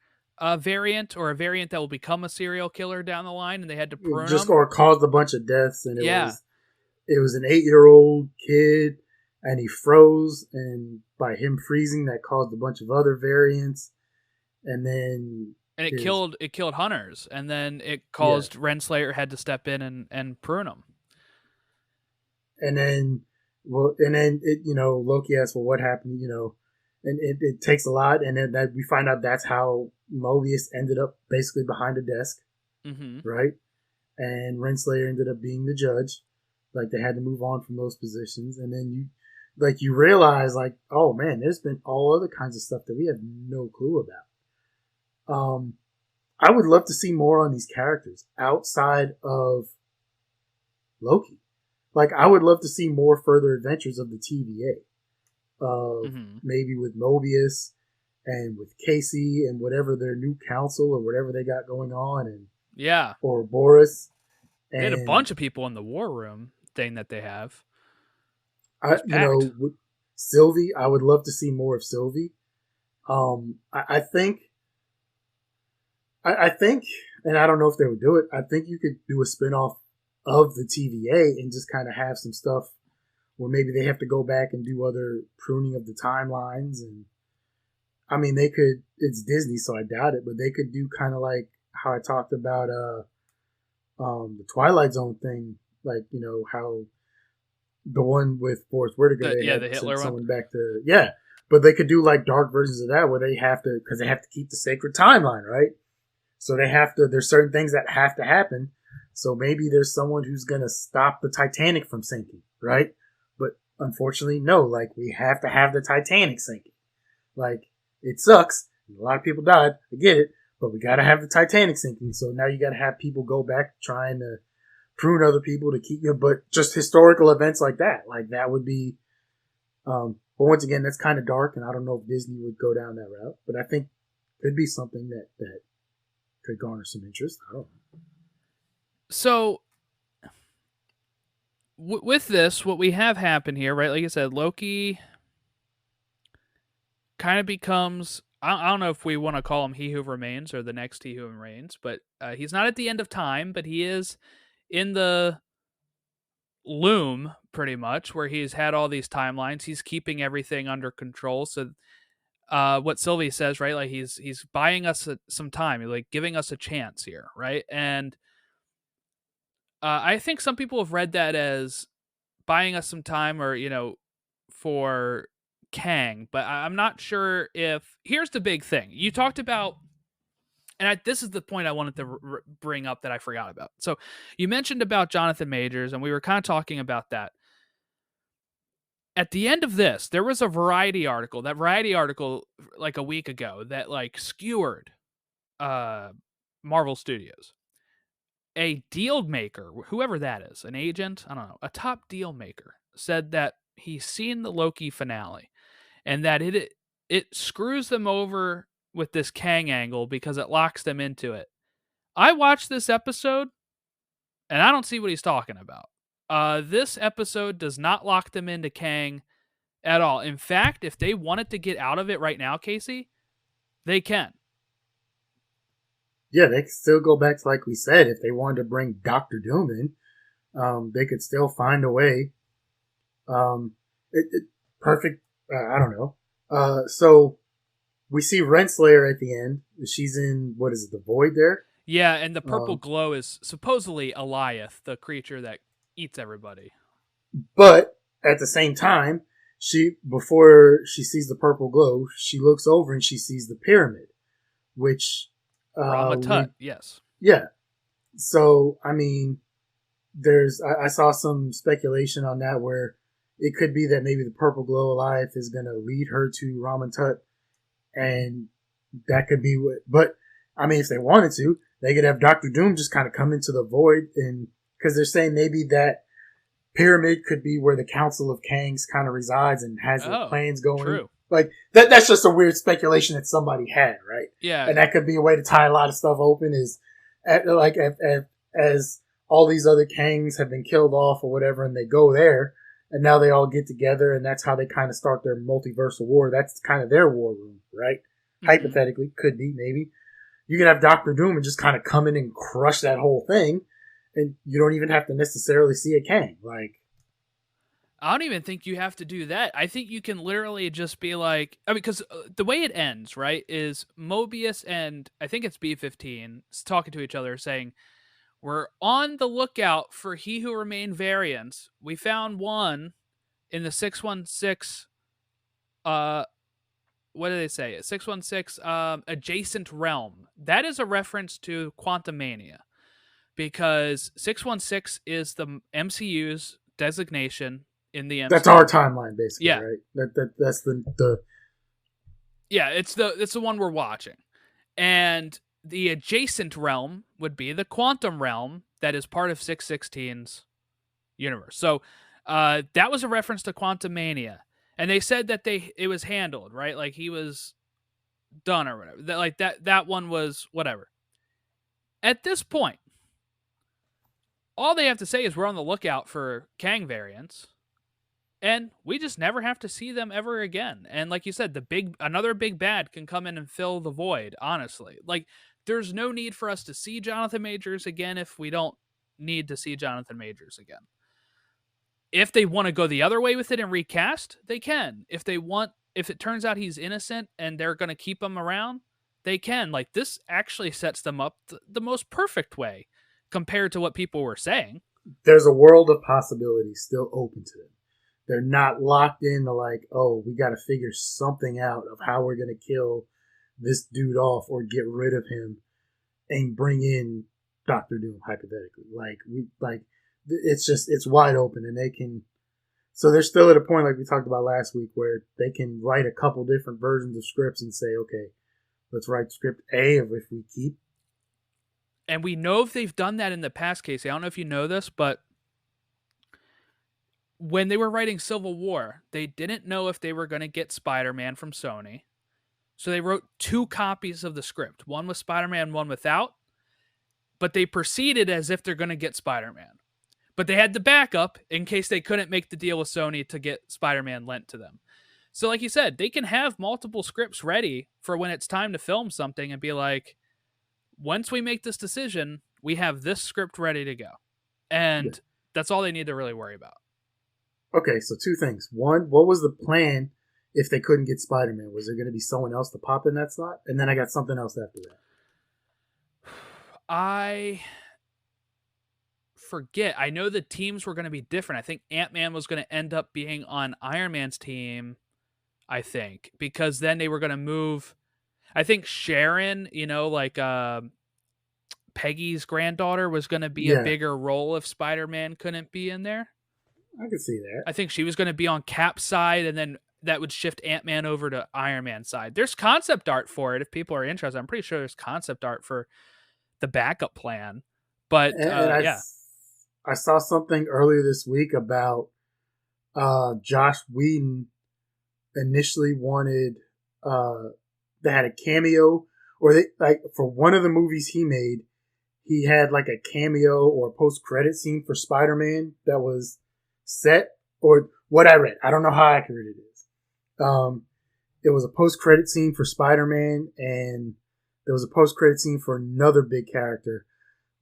variant, or a variant that will become a serial killer down the line, and they had to prune him. Or caused a bunch of deaths, and it was an 8-year-old kid, and he froze, and by him freezing, that caused a bunch of other variants, and it killed hunters, and then it caused Renslayer had to step in and prune them. And then it, you know, Loki asks, well, what happened, you know, and it takes a lot, and then that we find out that's how Mobius ended up basically behind a desk, right? And Renslayer ended up being the judge. Like, they had to move on from those positions, and then you realize, like, oh man, there's been all other kinds of stuff that we have no clue about. I would love to see more on these characters outside of Loki. Like, I would love to see more further adventures of the TVA. Maybe with Mobius and with Casey and whatever their new council or whatever they got going on. And or Boris. They had a bunch of people in the war room thing that they have. With Sylvie, I would love to see more of Sylvie. I think, and I don't know if they would do it, I think you could do a spinoff of the TVA and just kind of have some stuff where maybe they have to go back and do other pruning of the timelines. And I mean, they could, it's Disney, so I doubt it, but they could do kind of like how I talked about the Twilight Zone thing, like, you know, how the one with Forrest Whitaker, they had the to Hitler send someone one. back to, but they could do like dark versions of that where they have to, because they have to keep the sacred timeline, right? So they have to, there's certain things that have to happen. So maybe there's someone who's going to stop the Titanic from sinking, right? But unfortunately, no, like, we have to have the Titanic sinking. Like, it sucks. A lot of people died. I get it. But we got to have the Titanic sinking. So now you got to have people go back trying to prune other people to keep you. But just historical events like that. Like, that would be, but once again, that's kind of dark. And I don't know if Disney would go down that route. But I think it could be something that could garner some interest. I don't know. So, with this, what we have happen here, right? Like I said, Loki kind of becomes, I don't know if we want to call him He Who Remains or the next He Who Remains, but he's not at the end of time, but he is in the loom, pretty much, where he's had all these timelines. He's keeping everything under control. So, what Sylvie says, right? Like, he's buying us some time, like giving us a chance here, right? And I think some people have read that as buying us some time, or, you know, for Kang, but I'm not sure if. Here's the big thing you talked about, and this is the point I wanted to bring up that I forgot about. So you mentioned about Jonathan Majors, and we were kind of talking about that. At the end of this, there was a Variety article, like a week ago, that like skewered Marvel Studios. A deal maker, whoever that is, an agent, I don't know, a top deal maker, said that he's seen the Loki finale and that it screws them over with this Kang angle because it locks them into it. I watched this episode and I don't see what he's talking about. This episode does not lock them into Kang at all. In fact, if they wanted to get out of it right now, Casey, they can. Yeah, they could still go back to, like we said, if they wanted to bring Doctor Doom in, they could still find a way. Perfect. I don't know. So we see Renslayer at the end. She's in, what is it, the Void there? Yeah, and the purple glow is supposedly Eliath, the creature that eats everybody. But at the same time, before she sees the purple glow, she looks over and she sees the pyramid, which Rama-Tut, yes. Yeah. So I mean, I saw some speculation on that where it could be that maybe the purple glow Eliath is going to lead her to Rama-Tut, and that could be what. But I mean, if they wanted to, they could have Doctor Doom just kind of come into the void, and because they're saying maybe that pyramid could be where the Council of Kangs kind of resides and has their plans going. True. Like that's just a weird speculation that somebody had, right? Yeah, and that could be a way to tie a lot of stuff open. As all these other Kangs have been killed off or whatever, and they go there, and now they all get together, and that's how they kind of start their multiversal war. That's kind of their war room, right? Mm-hmm. Hypothetically, could be, maybe. You could have Doctor Doom and just kind of come in and crush that whole thing, and you don't even have to necessarily see a Kang. Like, I don't even think you have to do that. I think you can literally just be like, I mean, because the way it ends, right, is Mobius and I think it's B-15 talking to each other saying, we're on the lookout for He Who Remained variants. We found one in the 616, what do they say? 616 adjacent realm. That is a reference to Quantumania, because 616 is the MCU's designation in the MCU. That's our timeline, basically, yeah. Right? That's the Yeah, it's the one we're watching. And the adjacent realm would be the quantum realm that is part of 616's universe. So that was a reference to Quantumania. And they said that it was handled, right? Like he was done or whatever. That one was whatever. At this point, all they have to say is we're on the lookout for Kang variants, and we just never have to see them ever again. And like you said, another big bad can come in and fill the void, honestly. Like, there's no need for us to see Jonathan Majors again if we don't need to see Jonathan Majors again. If they want to go the other way with it and recast, they can. If it turns out he's innocent and they're going to keep him around, they can. Like, this actually sets them up the most perfect way compared to what people were saying. There's a world of possibilities still open to them. They're not locked into like, oh, we got to figure something out of how we're going to kill this dude off or get rid of him and bring in Doctor Doom, hypothetically. It's wide open, and they can. So they're still at a point, like we talked about last week, where they can write a couple different versions of scripts and say, okay, let's write script A of if we keep. And we know if they've done that in the past, Casey. I don't know if you know this, but when they were writing Civil War, they didn't know if they were going to get Spider-Man from Sony. So they wrote 2 copies of the script, one with Spider-Man, one without. But they proceeded as if they're going to get Spider-Man. But they had the backup in case they couldn't make the deal with Sony to get Spider-Man lent to them. So like you said, they can have multiple scripts ready for when it's time to film something and be like, once we make this decision, we have this script ready to go. And that's all they need to really worry about. Okay, so 2 things. One, what was the plan if they couldn't get Spider-Man? Was there going to be someone else to pop in that slot? And then I got something else after that. I forget. I know the teams were going to be different. I think Ant-Man was going to end up being on Iron Man's team, I think, because then they were going to move. I think Sharon, Peggy's granddaughter, was going to be a bigger role if Spider-Man couldn't be in there. I could see that. I think she was going to be on Cap's side, and then that would shift Ant-Man over to Iron Man's side. There's concept art for it if people are interested. I'm pretty sure there's concept art for the backup plan. But I saw something earlier this week about Josh Whedon initially wanted they had a cameo, or for one of the movies he made, he had like a cameo or post credit scene for Spider-Man that was set, or what I read. I don't know how accurate it is. It was a post credit scene for Spider-Man, and there was a post credit scene for another big character.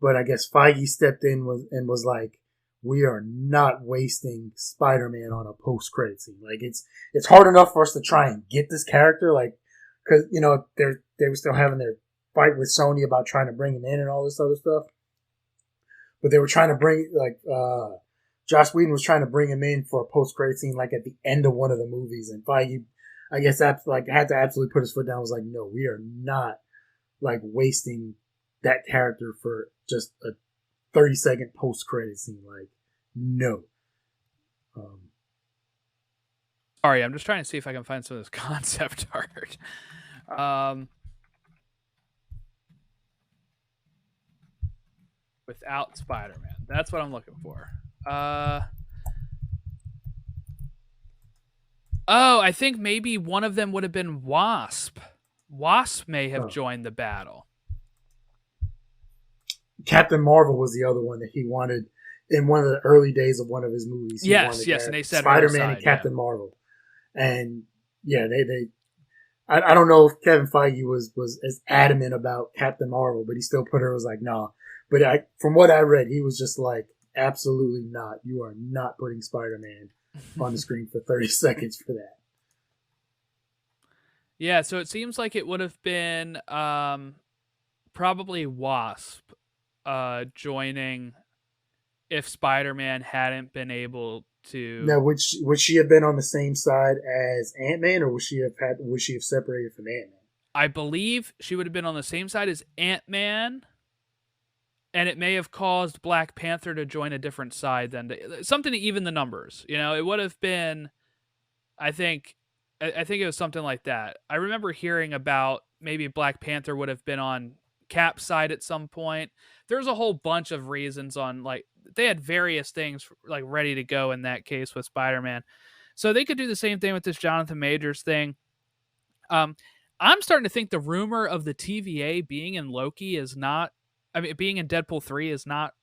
But I guess Feige stepped in was like, we are not wasting Spider-Man on a post credit scene. Like it's hard enough for us to try and get this character, like, because you know they were still having their fight with Sony about trying to bring him in and all this other stuff. But they were trying to bring, like, Joss Whedon was trying to bring him in for a post-credit scene, like, at the end of one of the movies. And Feige, I guess, had to absolutely put his foot down. Was like, no, we are not, like, wasting that character for just a 30-second post-credit scene. Like, no. Sorry, I'm just trying to see if I can find some of this concept art. Without Spider-Man. That's what I'm looking for. I think maybe one of them would have been Wasp. Wasp may have joined the battle. Captain Marvel was the other one that he wanted in one of the early days of one of his movies. Yes, and they said Spider-Man and Captain Marvel. And yeah, I don't know if Kevin Feige was as adamant about Captain Marvel, but he still put her, was like, nah. But from what I read, he was just like, absolutely not. You are not putting Spider-Man on the screen for 30 seconds for that. Yeah, so it seems like it would have been probably Wasp joining if Spider-Man hadn't been able to. Now, would she have been on the same side as Ant-Man, or would she have separated from Ant-Man? I believe she would have been on the same side as Ant-Man. And it may have caused Black Panther to join a different side something to even the numbers. You know, it would have been, I think it was something like that. I remember hearing about maybe Black Panther would have been on Cap's side at some point. There's a whole bunch of reasons on, like, they had various things like ready to go in that case with Spider-Man. So they could do the same thing with this Jonathan Majors thing. I'm starting to think the rumor of the TVA being in Loki is not, being in Deadpool 3 is not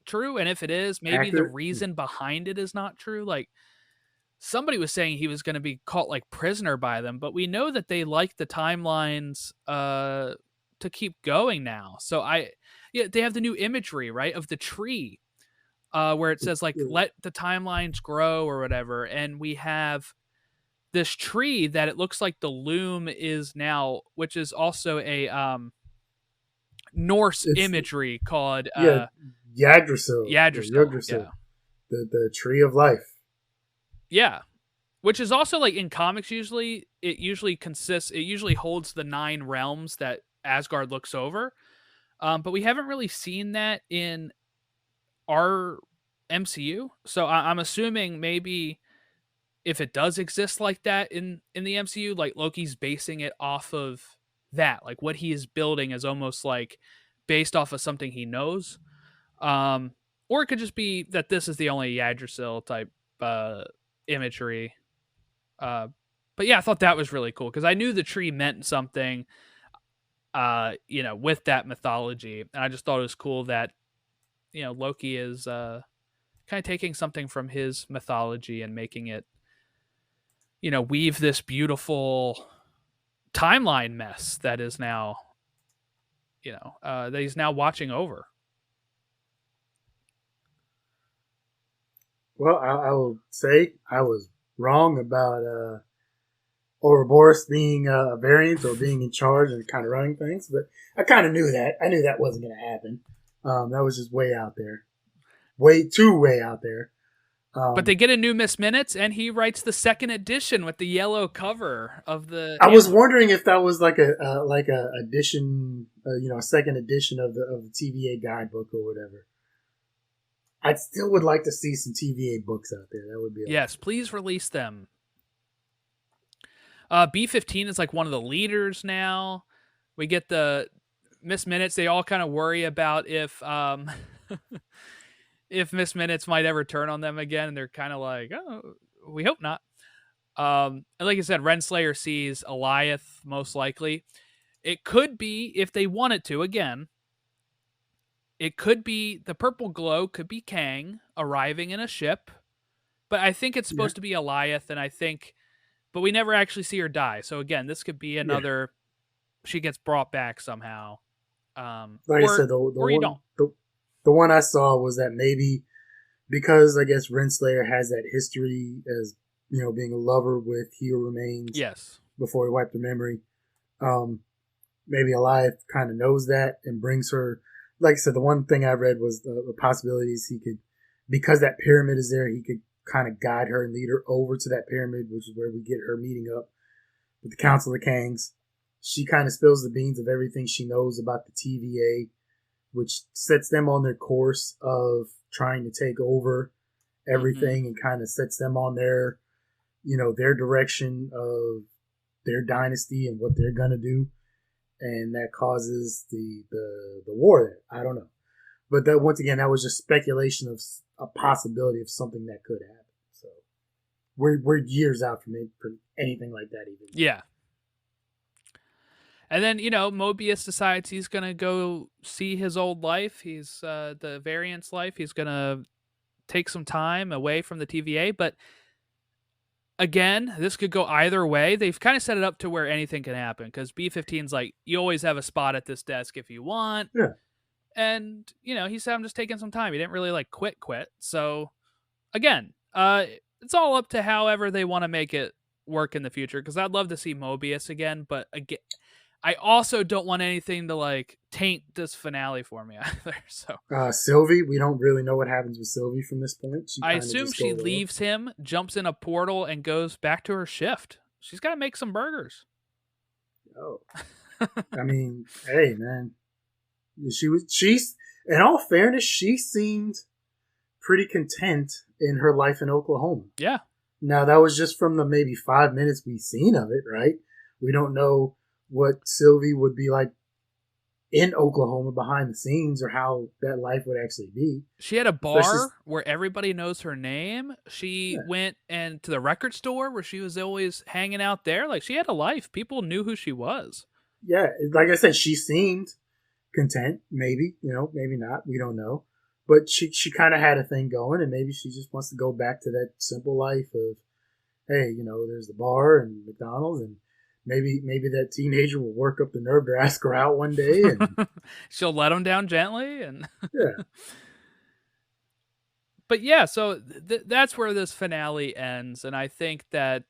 true. And if it is, maybe the reason behind it is not true. Like, somebody was saying he was going to be caught like prisoner by them, but we know that they like the timelines to keep going now. So they have the new imagery, right, of the tree where it says like, let the timelines grow or whatever. And we have this tree that it looks like the Loom is now, which is also a Norse imagery called Yggdrasil. Yggdrasil. The tree of life. Yeah, which is also, like, in comics it usually holds the 9 realms that Asgard looks over, but we haven't really seen that in our MCU. So I'm assuming maybe if it does exist like that in the MCU, like, Loki's basing it off of that, like what he is building is almost like based off of something he knows, or it could just be that this is the only Yggdrasil type imagery. But yeah, I thought that was really cool because I knew the tree meant something, with that mythology, and I just thought it was cool that Loki is kind of taking something from his mythology and making it weave this beautiful timeline mess that is now that he's now watching over. Well, I will say I was wrong about Ouroboros being a variant or being in charge and kind of running things, but I kind of knew that. I knew that wasn't going to happen. That was just way out there. Way out there. But they get a new Miss Minutes, and he writes the second edition with the yellow cover of the. I was wondering if that was like a edition, a second edition of the TVA guidebook or whatever. I still would like to see some TVA books out there. That would be yes. Awesome. Please release them. B-15 is like one of the leaders now. We get the Miss Minutes. They all kind of worry about if Miss Minutes might ever turn on them again, and they're kind of like, oh, we hope not. And like I said, Renslayer sees Eliath most likely. It could be, if they wanted to, again, it could be the purple glow could be Kang arriving in a ship, but I think it's Yeah. supposed to be Alioth, and but we never actually see her die. So again, this could be another. She gets brought back somehow. Like I said, or you don't. The one I saw was that maybe because I guess Renslayer has that history as being a lover with He Who Remains. Yes. Before he wiped her memory, maybe Alioth kind of knows that and brings her. Like I said, the one thing I read was the possibilities he could, because that pyramid is there, he could kind of guide her and lead her over to that pyramid, which is where we get her meeting up with the Council of Kangs. She kind of spills the beans of everything she knows about the TVA, which sets them on their course of trying to take over everything and kind of sets them on their direction of their dynasty and what they're going to do. And that causes the war there. I don't know. But that, once again, that was just speculation of a possibility of something that could happen. So we're years out from anything like that even. Yeah. And then, Mobius decides he's going to go see his old life. He's the variant's life. He's going to take some time away from the TVA. But again, this could go either way. They've kind of set it up to where anything can happen because B-15's like, you always have a spot at this desk if you want. Yeah. And, he said, I'm just taking some time. He didn't really like quit. So again, it's all up to however they want to make it work in the future. Because I'd love to see Mobius again. But again, I also don't want anything to like taint this finale for me either. So Sylvie, we don't really know what happens with Sylvie from this point. I assume she leaves him, jumps in a portal, and goes back to her shift. She's got to make some burgers. Oh, I mean, hey man, she's in all fairness, she seemed pretty content in her life in Oklahoma. Yeah. Now that was just from the maybe 5 minutes we've seen of it, right? We don't know what Sylvie would be like in Oklahoma behind the scenes or how that life would actually be. She had a bar where everybody knows her name. She went to the record store where she was always hanging out there. Like, she had a life. People knew who she was. Yeah, like I said, she seemed content. Maybe, maybe not. We don't know. But she kind of had a thing going, and maybe she just wants to go back to that simple life of, hey, there's the bar and McDonald's, and maybe that teenager will work up the nerve to ask her out one day, and she'll let him down gently, and yeah. But yeah, so that's where this finale ends, and I think that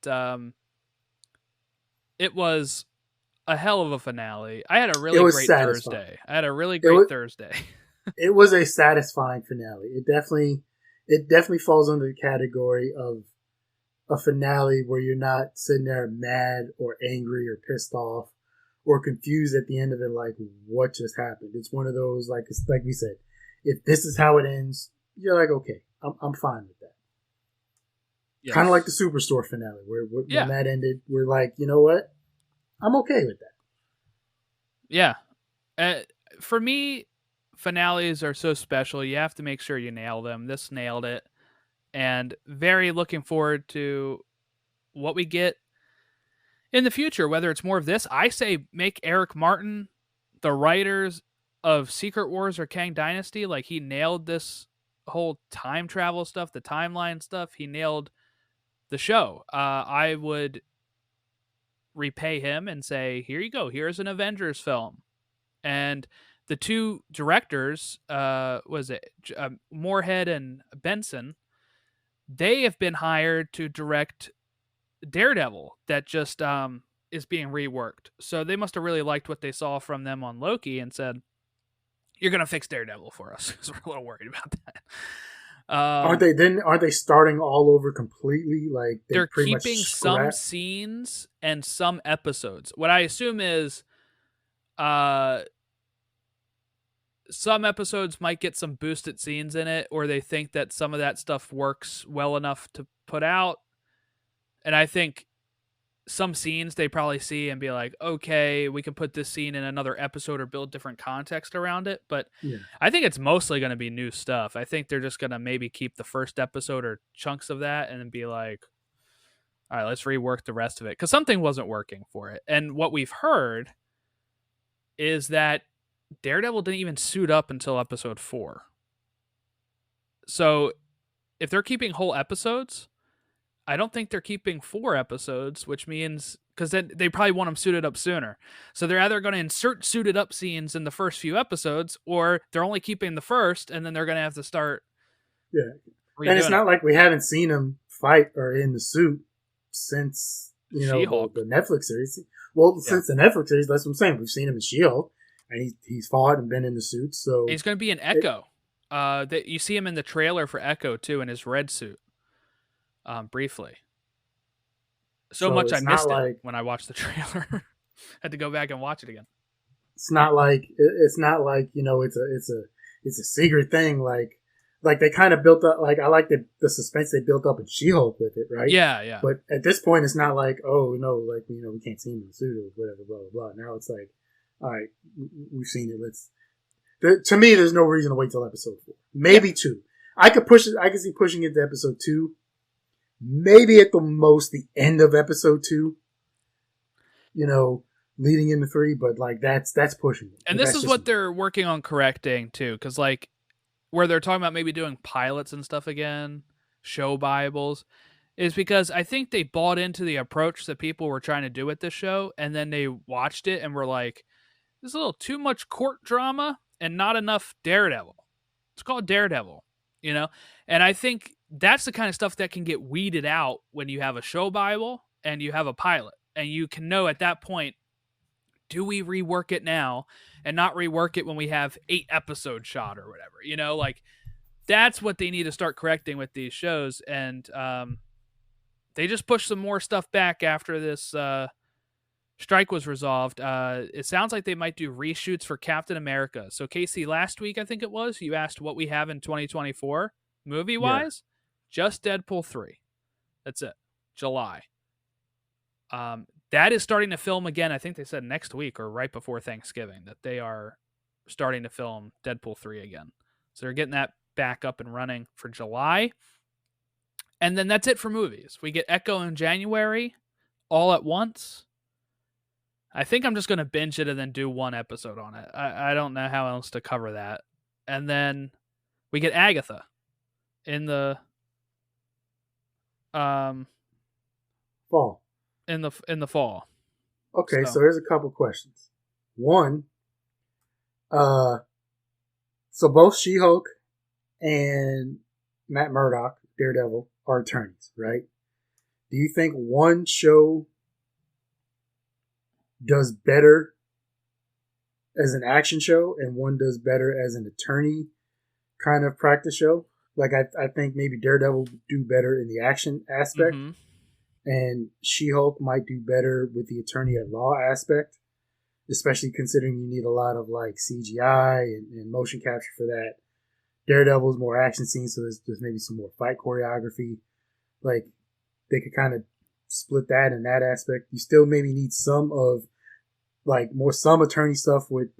it was a hell of a finale. I had a really great Thursday. Thursday. It was a satisfying finale. It definitely falls under the category of a finale where you're not sitting there mad or angry or pissed off or confused at the end of it, like what just happened. It's one of those, like we said, if this is how it ends, you're like, okay, I'm fine with that. Yes. Kind of like the Superstore finale where when that ended, we're like, you know what? I'm okay with that. Yeah. For me, finales are so special. You have to make sure you nail them. This nailed it. And very looking forward to what we get in the future, whether it's more of this. I say make Eric Martin the writers of Secret Wars or Kang Dynasty. Like, he nailed this whole time travel stuff, the timeline stuff. He nailed the show. I would repay him and say, here you go. Here's an Avengers film. And the two directors, Moorhead and Benson, they have been hired to direct Daredevil that just is being reworked. So they must have really liked what they saw from them on Loki and said, you're going to fix Daredevil for us, because we're a little worried about that. Aren't they starting all over completely? Like they're keeping some scenes and some episodes. What I assume is some episodes might get some boosted scenes in it, or they think that some of that stuff works well enough to put out. And I think some scenes they probably see and be like, okay, we can put this scene in another episode or build different context around it. But I think it's mostly going to be new stuff. I think they're just going to maybe keep the first episode or chunks of that and then be like, all right, let's rework the rest of it. Because something wasn't working for it. And what we've heard is that Daredevil didn't even suit up until episode 4. So if they're keeping whole episodes, I don't think they're keeping 4 episodes, which means because then they probably want them suited up sooner. So they're either going to insert suited up scenes in the first few episodes, or they're only keeping the first, and then they're going to have to start. Yeah, and it's not like we haven't seen him fight or in the suit since She-Hulk. the Netflix series. Well, since the Netflix series, that's what I'm saying. We've seen him in She-Hulk, and he's fought and been in the suit. So he's going to be in Echo. That you see him in the trailer for Echo too in his red suit. Briefly. So much I missed it when I watched the trailer. Had to go back and watch it again. It's not like it's a secret thing. Like they kind of built up. Like I like the suspense they built up in She-Hulk with it, right? Yeah. But at this point, it's not like, oh no, like we can't see him in the suit or whatever, blah blah blah. Now it's like, all right, we've seen it. To me, there's no reason to wait till episode 4. Maybe 2. I could push it. I could see pushing it to episode 2. Maybe at the most the end of episode 2. Leading into 3, but like that's pushing it. And this is what they're working on correcting too, because like where they're talking about maybe doing pilots and stuff again, show Bibles, is because I think they bought into the approach that people were trying to do with this show, and then they watched it and were like, "There's a little too much court drama and not enough Daredevil." It's called Daredevil, and I think that's the kind of stuff that can get weeded out when you have a show Bible and you have a pilot, and you can know at that point, do we rework it now and not rework it when we have 8 episode shot or whatever, like that's what they need to start correcting with these shows. And they just pushed some more stuff back after this strike was resolved. It sounds like they might do reshoots for Captain America. So Casey, last week, I think it was, you asked what we have in 2024 movie wise, just Deadpool 3. That's it. July. That is starting to film again. I think they said next week or right before Thanksgiving that they are starting to film Deadpool 3 again. So they're getting that back up and running for July. And then that's it for movies. We get Echo in January, all at once. I think I'm just going to binge it and then do one episode on it. I don't know how else to cover that. And then we get Agatha in the fall. In the fall. Okay, so here's a couple questions. One, so both She-Hulk and Matt Murdock, Daredevil, are attorneys, right? Do you think one show does better as an action show and one does better as an attorney kind of practice show? Like I think maybe Daredevil would do better in the action aspect. Mm-hmm. And She-Hulk might do better with the attorney at law aspect, especially considering you need a lot of like CGI and motion capture for that. Daredevil's more action scenes, so there's maybe some more fight choreography. Like they could kind of split that in that aspect. You still maybe need some of like some attorney stuff with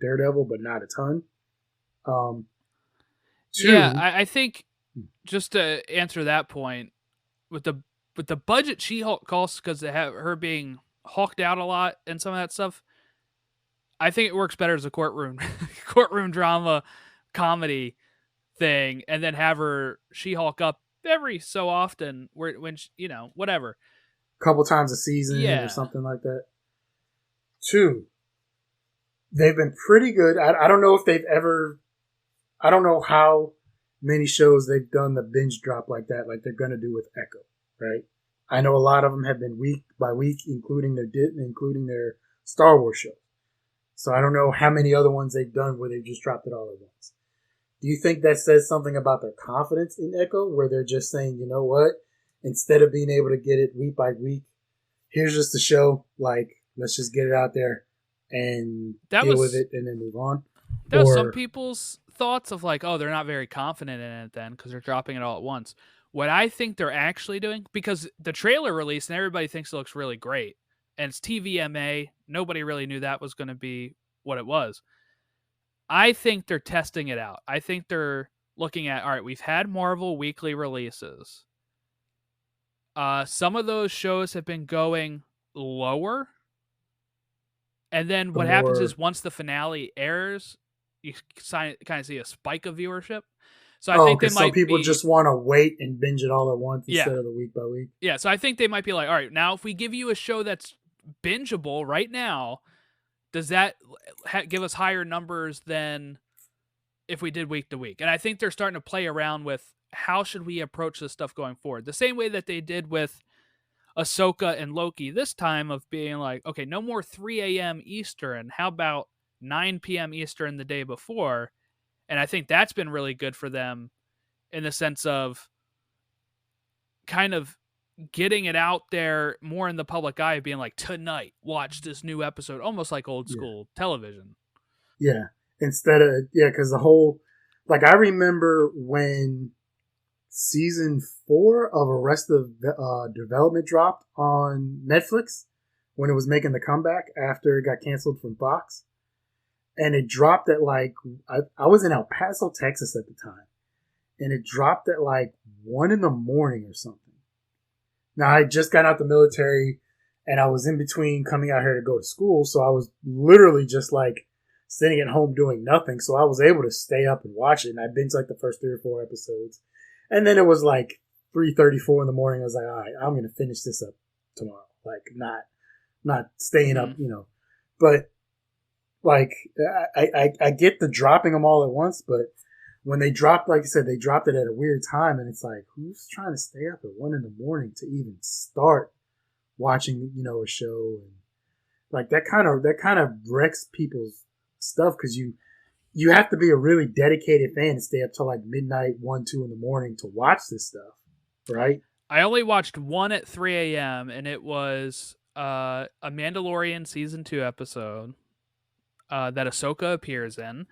Daredevil, but not a ton. I think just to answer that point with the budget She-Hulk costs, because they have her being hawked out a lot and some of that stuff, I think it works better as a courtroom drama comedy thing, and then have her She-Hulk up every so often when whatever. A couple times a season or something like that. 2, they've been pretty good. I don't know if they've ever... I don't know how many shows they've done the binge drop like that, like they're going to do with Echo. Right, I know a lot of them have been week by week, including their Star Wars show. So I don't know how many other ones they've done where they've just dropped it all at once. Do you think that says something about their confidence in Echo, where they're just saying, you know what, instead of being able to get it week by week, here's just the show. Like, let's just get it out there and deal with it and then move on. That was some people's thoughts of like, oh, they're not very confident in it then because they're dropping it all at once. What I think they're actually doing, because the trailer released and everybody thinks it looks really great, and it's TVMA, nobody really knew that was going to be what it was. I think they're testing it out. I think they're looking at, all right, we've had Marvel weekly releases. Some of those shows have been going lower, And then The what happens more is once the finale airs, you kind of see a spike of viewership. So I oh, think they because some might people be just want to wait and binge it all at once yeah. instead of the week by week. Yeah, so I think they might be like, all right, now if we give you a show that's bingeable right now, does that give us higher numbers than if we did week to week? And I think they're starting to play around with how should we approach this stuff going forward? The same way that they did with Ahsoka and Loki this time of being like, okay, no more 3 a.m. Eastern. How about 9 p.m. Eastern the day before? And I think that's been really good for them in the sense of kind of getting it out there more in the public eye, being like, tonight, watch this new episode, almost like old school television. Yeah. Instead of, yeah, because the whole, like, I remember when season 4 of Arrested Development dropped on Netflix when it was making the comeback after it got canceled from Fox. And it dropped at like, I was in El Paso, Texas at the time. And it dropped at like 1 in the morning or something. Now, I just got out the military and I was in between coming out here to go to school. So I was literally just like sitting at home doing nothing. So I was able to stay up and watch it. And I binged like the first 3 or 4 episodes. And then it was like 3:34 in the morning. I was like, all right, I'm going to finish this up tomorrow. Like not staying up, you know, but like I get the dropping them all at once, but when they dropped, like I said, they dropped it at a weird time, and it's like, who's trying to stay up at 1 in the morning to even start watching, you know, a show? And like that kind of wrecks people's stuff because you have to be a really dedicated fan to stay up till like midnight, 1, 2 in the morning to watch this stuff, right? I only watched one at 3 a.m. and it was a Mandalorian season 2 episode that Ahsoka appears in.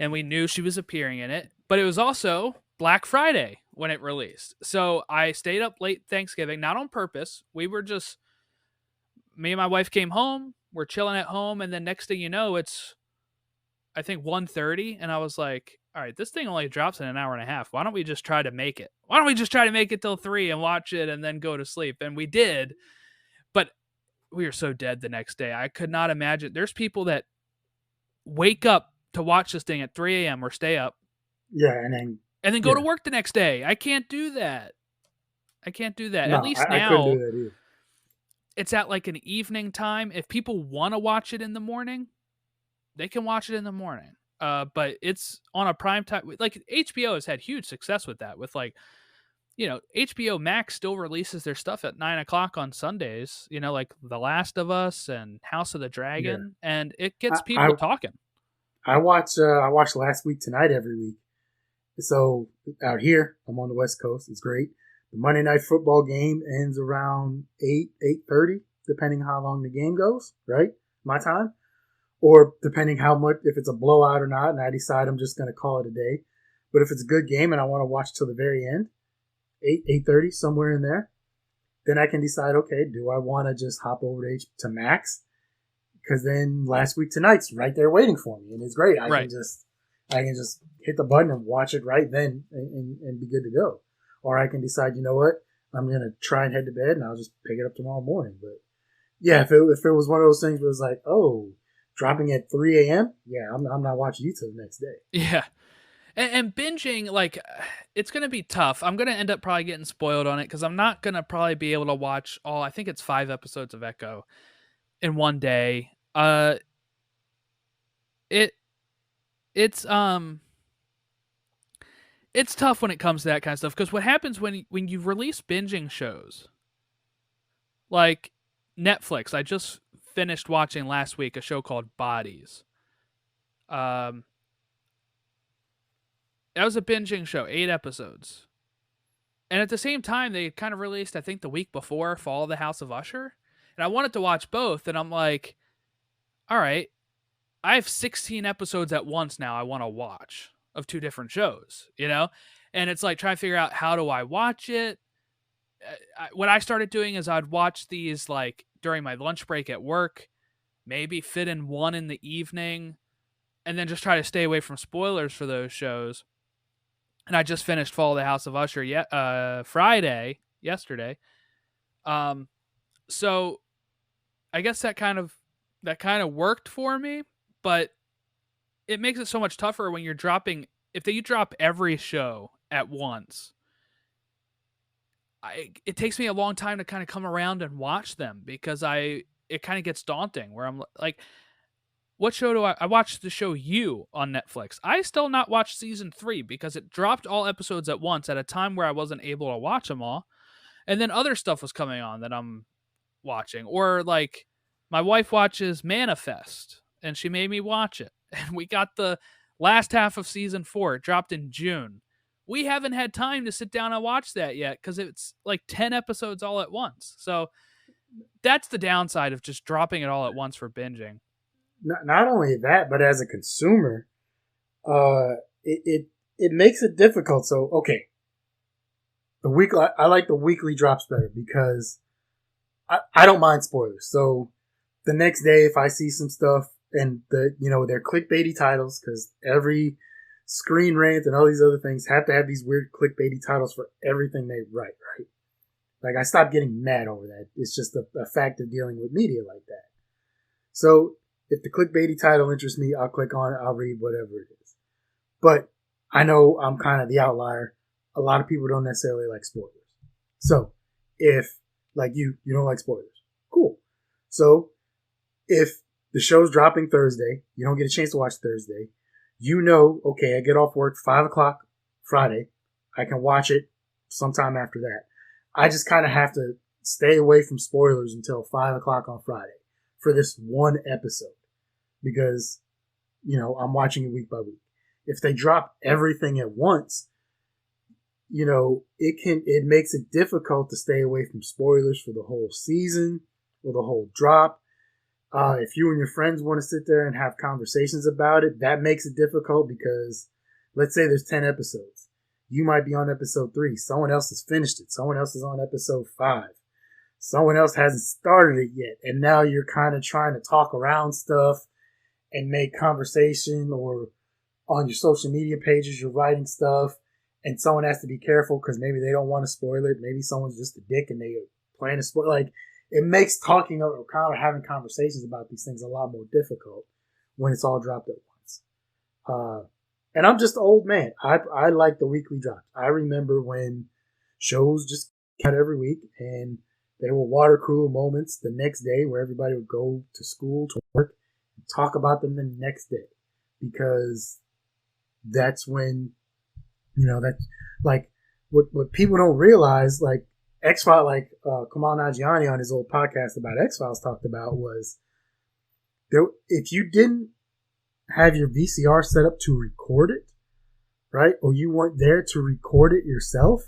And we knew she was appearing in it, but it was also Black Friday when it released. So I stayed up late Thanksgiving, not on purpose. We were just, me and my wife came home, we're chilling at home, and then next thing you know, it's, I think 1:30, and I was like, all right, this thing only drops in an hour and a half. Why don't we just try to make it? Why don't we just try to make it till 3 and watch it and then go to sleep? And we did, but we were so dead the next day. I could not imagine. There's people that wake up to watch this thing at 3 a.m. or stay up. Yeah, and then go to work the next day. I can't do that. No, At least I now couldn't do that either. it's at like an evening time. If people want to watch it in the morning, they can watch it in the morning. But it's on a prime time. Like HBO has had huge success with that. With like, you know, HBO Max still releases their stuff at 9:00 on Sundays. You know, like The Last of Us and House of the Dragon, and it gets people talking. I watch Last Week Tonight every week. So out here, I'm on the West Coast. It's great. The Monday Night Football game ends around 8:30, depending how long the game goes, right? My time. Or depending how much, if it's a blowout or not, and I decide I'm just going to call it a day. But if it's a good game and I want to watch till the very end, 8:30, somewhere in there, then I can decide, okay, do I want to just hop over to Max? Because then Last Week Tonight's right there waiting for me, and it's great. I can just hit the button and watch it right then and be good to go. Or I can decide, you know what, I'm gonna try and head to bed, and I'll just pick it up tomorrow morning. But yeah, if it was one of those things where it's like, oh, dropping at 3 a.m., yeah, I'm not watching you till the next day. Yeah. And binging, like, it's going to be tough. I'm going to end up probably getting spoiled on it because I'm not going to probably be able to watch all, I think it's 5 episodes of Echo in one day. It's tough when it comes to that kind of stuff because what happens when you release binging shows, like Netflix, I just finished watching last week a show called Bodies. That was a binging show, 8 episodes. And at the same time, they kind of released, I think the week before, Fall of the House of Usher. And I wanted to watch both, and I'm like, all right, I have 16 episodes at once now I want to watch of 2 different shows, you know? And it's like trying to figure out how do I watch it. What I started doing is I'd watch these like during my lunch break at work, maybe fit in one in the evening, and then just try to stay away from spoilers for those shows. And I just finished Fall of the House of Usher yesterday. So I guess that kind of that kind of worked for me, but it makes it so much tougher when you're dropping. If you drop every show at once, it takes me a long time to kind of come around and watch them because it kind of gets daunting. Where I'm like, what show do I watched the show You on Netflix? I still not watched season 3 because it dropped all episodes at once at a time where I wasn't able to watch them all, and then other stuff was coming on that I'm watching. Or like my wife watches Manifest and she made me watch it. And we got the last half of season 4. It dropped in June. We haven't had time to sit down and watch that yet because it's like 10 episodes all at once. So that's the downside of just dropping it all at once for binging. Not only that, but as a consumer, it makes it difficult. So okay, I like the weekly drops better because I don't mind spoilers. So the next day, if I see some stuff and they're clickbaity titles, because every Screen Rant and all these other things have to have these weird clickbaity titles for everything they write, right? Like, I stopped getting mad over that. It's just a fact of dealing with media like that. So if the clickbaity title interests me, I'll click on it. I'll read whatever it is. But I know I'm kind of the outlier. A lot of people don't necessarily like spoilers. So if, like you don't like spoilers, cool. So if the show's dropping Thursday, you don't get a chance to watch Thursday, okay, I get off work 5 o'clock Friday. I can watch it sometime after that. I just kind of have to stay away from spoilers until 5 o'clock on Friday for this one episode because, I'm watching it week by week. If they drop everything at once, it makes it difficult to stay away from spoilers for the whole season or the whole drop. If you and your friends want to sit there and have conversations about it, that makes it difficult because let's say there's 10 episodes. You might be on episode 3. Someone else has finished it. Someone else is on episode 5. Someone else hasn't started it yet. And now you're kind of trying to talk around stuff and make conversation, or on your social media pages, you're writing stuff and someone has to be careful because maybe they don't want to spoil it. Maybe someone's just a dick and they plan to spoil. Like, it makes talking or kind of having conversations about these things a lot more difficult when it's all dropped at once. And I'm just an old man. I like the weekly drops. I remember when shows just cut every week and there were water cooler moments the next day where everybody would go to school, to work, and talk about them the next day. Because that's when, that's like what people don't realize, like X-Files, like Kamal Nanjiani on his old podcast about X-Files talked about was if you didn't have your VCR set up to record it, right? Or you weren't there to record it yourself,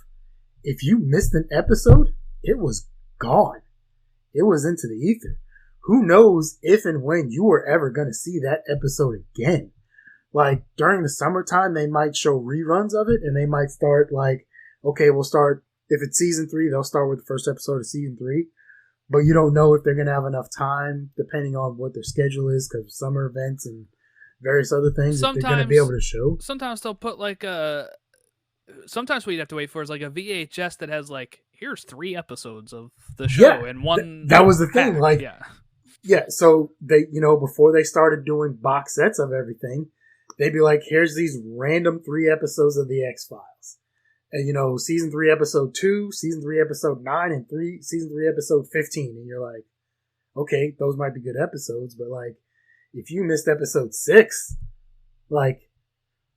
if you missed an episode, it was gone. It was into the ether. Who knows if and when you were ever going to see that episode again? Like, during the summertime, they might show reruns of it, and they might start like, okay, we'll start, if it's season 3, they'll start with the first episode of season 3. But you don't know if they're going to have enough time, depending on what their schedule is, because of summer events and various other things that they're going to be able to show. Sometimes they'll put like sometimes what you'd have to wait for is like a VHS that has like, here's 3 episodes of the show in one. That was the thing. Pack. Like, yeah. So they, before they started doing box sets of everything, they'd be like, here's these random 3 episodes of the X-Files. And, season 3, episode 2, season 3, episode 9, and season 3, episode 15. And you're like, okay, those might be good episodes, but like, if you missed episode 6, like,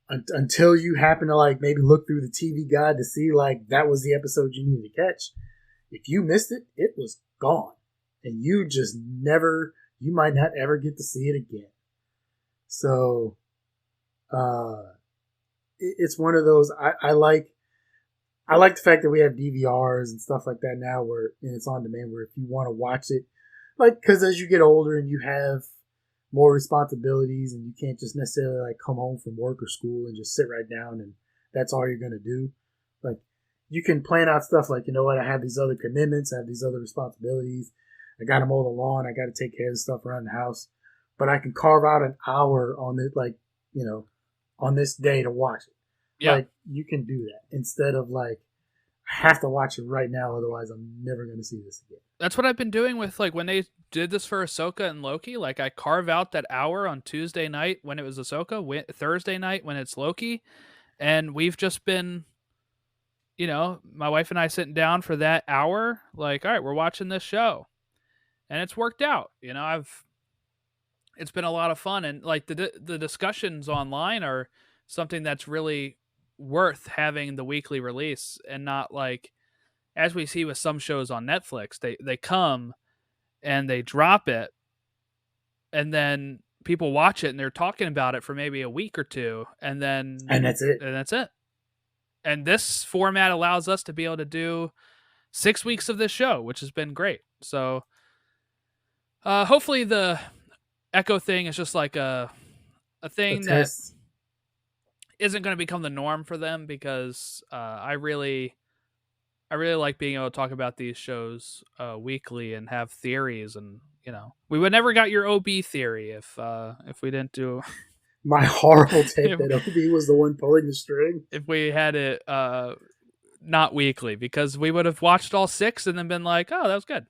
until you happen to like maybe look through the TV guide to see like that was the episode you needed to catch, if you missed it, it was gone. And you might not ever get to see it again. So, it's one of those, I like the fact that we have DVRs and stuff like that now and it's on demand where if you want to watch it, like, because as you get older and you have more responsibilities and you can't just necessarily like come home from work or school and just sit right down and that's all you're going to do. Like, you can plan out stuff like, I have these other commitments, I have these other responsibilities. I got to mow the lawn. I got to take care of stuff around the house, but I can carve out an hour on it, like, on this day to watch it. Yeah. Like, you can do that instead of like, I have to watch it right now, otherwise I'm never going to see this again. That's what I've been doing with, like, when they did this for Ahsoka and Loki. Like, I carve out that hour on Tuesday night when it was Ahsoka, Thursday night when it's Loki, and we've just been, my wife and I sitting down for that hour. Like, all right, we're watching this show, and it's worked out. It's been a lot of fun, and like the discussions online are something that's really worth having the weekly release, and not like as we see with some shows on Netflix, they come and they drop it, and then people watch it and they're talking about it for maybe a week or two, and that's it. that's it. And this format allows us to be able to do 6 weeks of this show, which has been great. So hopefully the Echo thing is just like a thing that isn't going to become the norm for them, because I really like being able to talk about these shows weekly and have theories, and we would never got your OB theory if we didn't do my horrible take that OB was the one pulling the string. If we had it not weekly, because we would have watched all 6 and then been like, oh, that was good.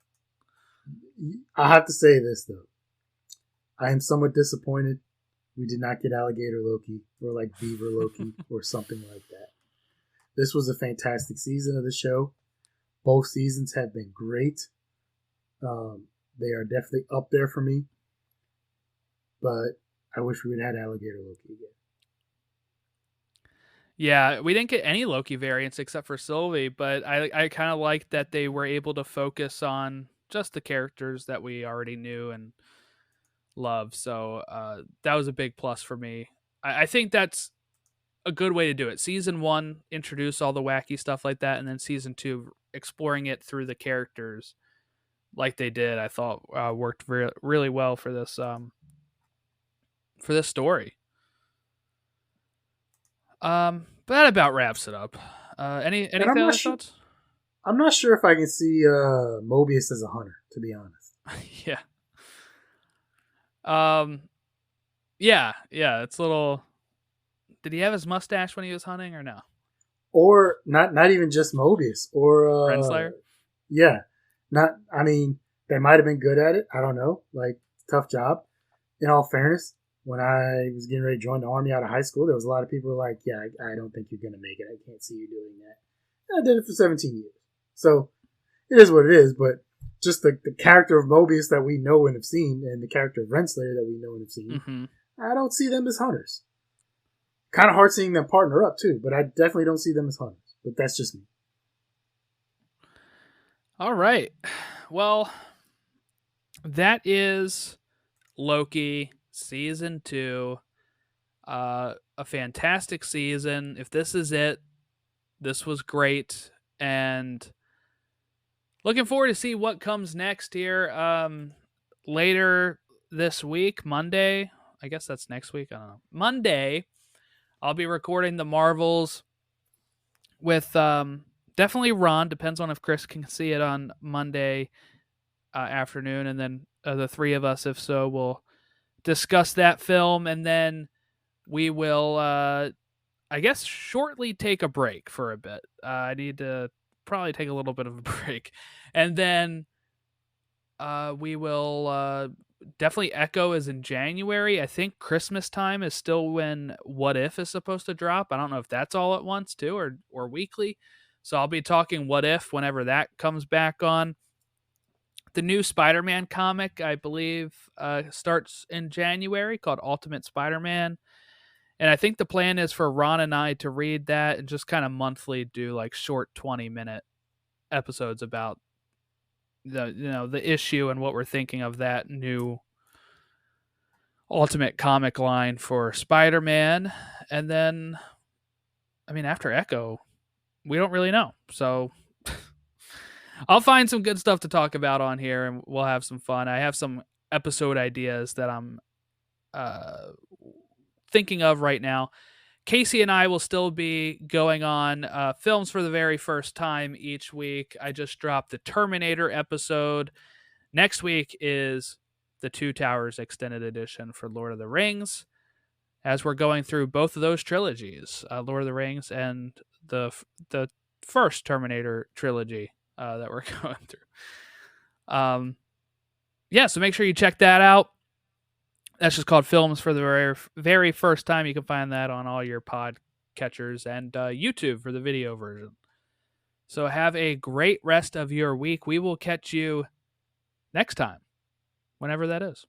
I have to say this though, I am somewhat disappointed we did not get Alligator Loki or like Beaver Loki or something like that. This was a fantastic season of the show. Both seasons have been great. They are definitely up there for me. But I wish we would have had Alligator Loki again. Yeah, we didn't get any Loki variants except for Sylvie, but I kind of liked that they were able to focus on just the characters that we already knew and loved. So that was a big plus for me. I think that's a good way to do it. Season 1, introduce all the wacky stuff like that, and then season 2, exploring it through the characters like they did, I thought worked really well for this story. But that about wraps it up. Any other thoughts? I'm not sure if I can see Mobius as a hunter, to be honest. Yeah. Yeah, it's a little. Did he have his mustache when he was hunting, or no? Or not even just Mobius, or Renslayer? Yeah, I mean, they might have been good at it. I don't know. Like, tough job. In all fairness, when I was getting ready to join the army out of high school, there was a lot of people who were like, "Yeah, I don't think you're going to make it. I can't see you doing that." And I did it for 17 years, so it is what it is. But just the character of Mobius that we know and have seen, and the character of Renslayer that we know and have seen, I don't see them as hunters. Kind of hard seeing them partner up too, but I definitely don't see them as hunters. But that's just me. All right. Well, that is Loki season 2. A fantastic season. If this is it, this was great, and looking forward to see what comes next here. Later this week, Monday. I guess that's next week. I don't know. Monday, I'll be recording the Marvels with definitely Ron. Depends on if Chris can see it on Monday afternoon, and then the 3 of us, if so, will discuss that film, and then we will, I guess, shortly take a break for a bit. I need to probably take a little bit of a break, and then we will definitely Echo is in January. I think Christmas time is still when What If is supposed to drop. I don't know if that's all at once too, or weekly. So I'll be talking What If whenever that comes back on. The new Spider-Man comic, I believe, starts in January, called Ultimate Spider-Man. And I think the plan is for Ron and I to read that and just kind of monthly do like short 20-minute episodes about the issue and what we're thinking of that new Ultimate comic line for Spider-Man. And then, I mean, after Echo, we don't really know. So I'll find some good stuff to talk about on here, and we'll have some fun. I have some episode ideas that I'm thinking of right now. Casey and I will still be going on films for the very first time each week. I just dropped the Terminator episode. Next week is the Two Towers Extended Edition for Lord of the Rings, as we're going through both of those trilogies, Lord of the Rings and the first Terminator trilogy that we're going through. Yeah, so make sure you check that out. That's just called Films for the very, very first time. You can find that on all your pod catchers and YouTube for the video version. So have a great rest of your week. We will catch you next time, whenever that is.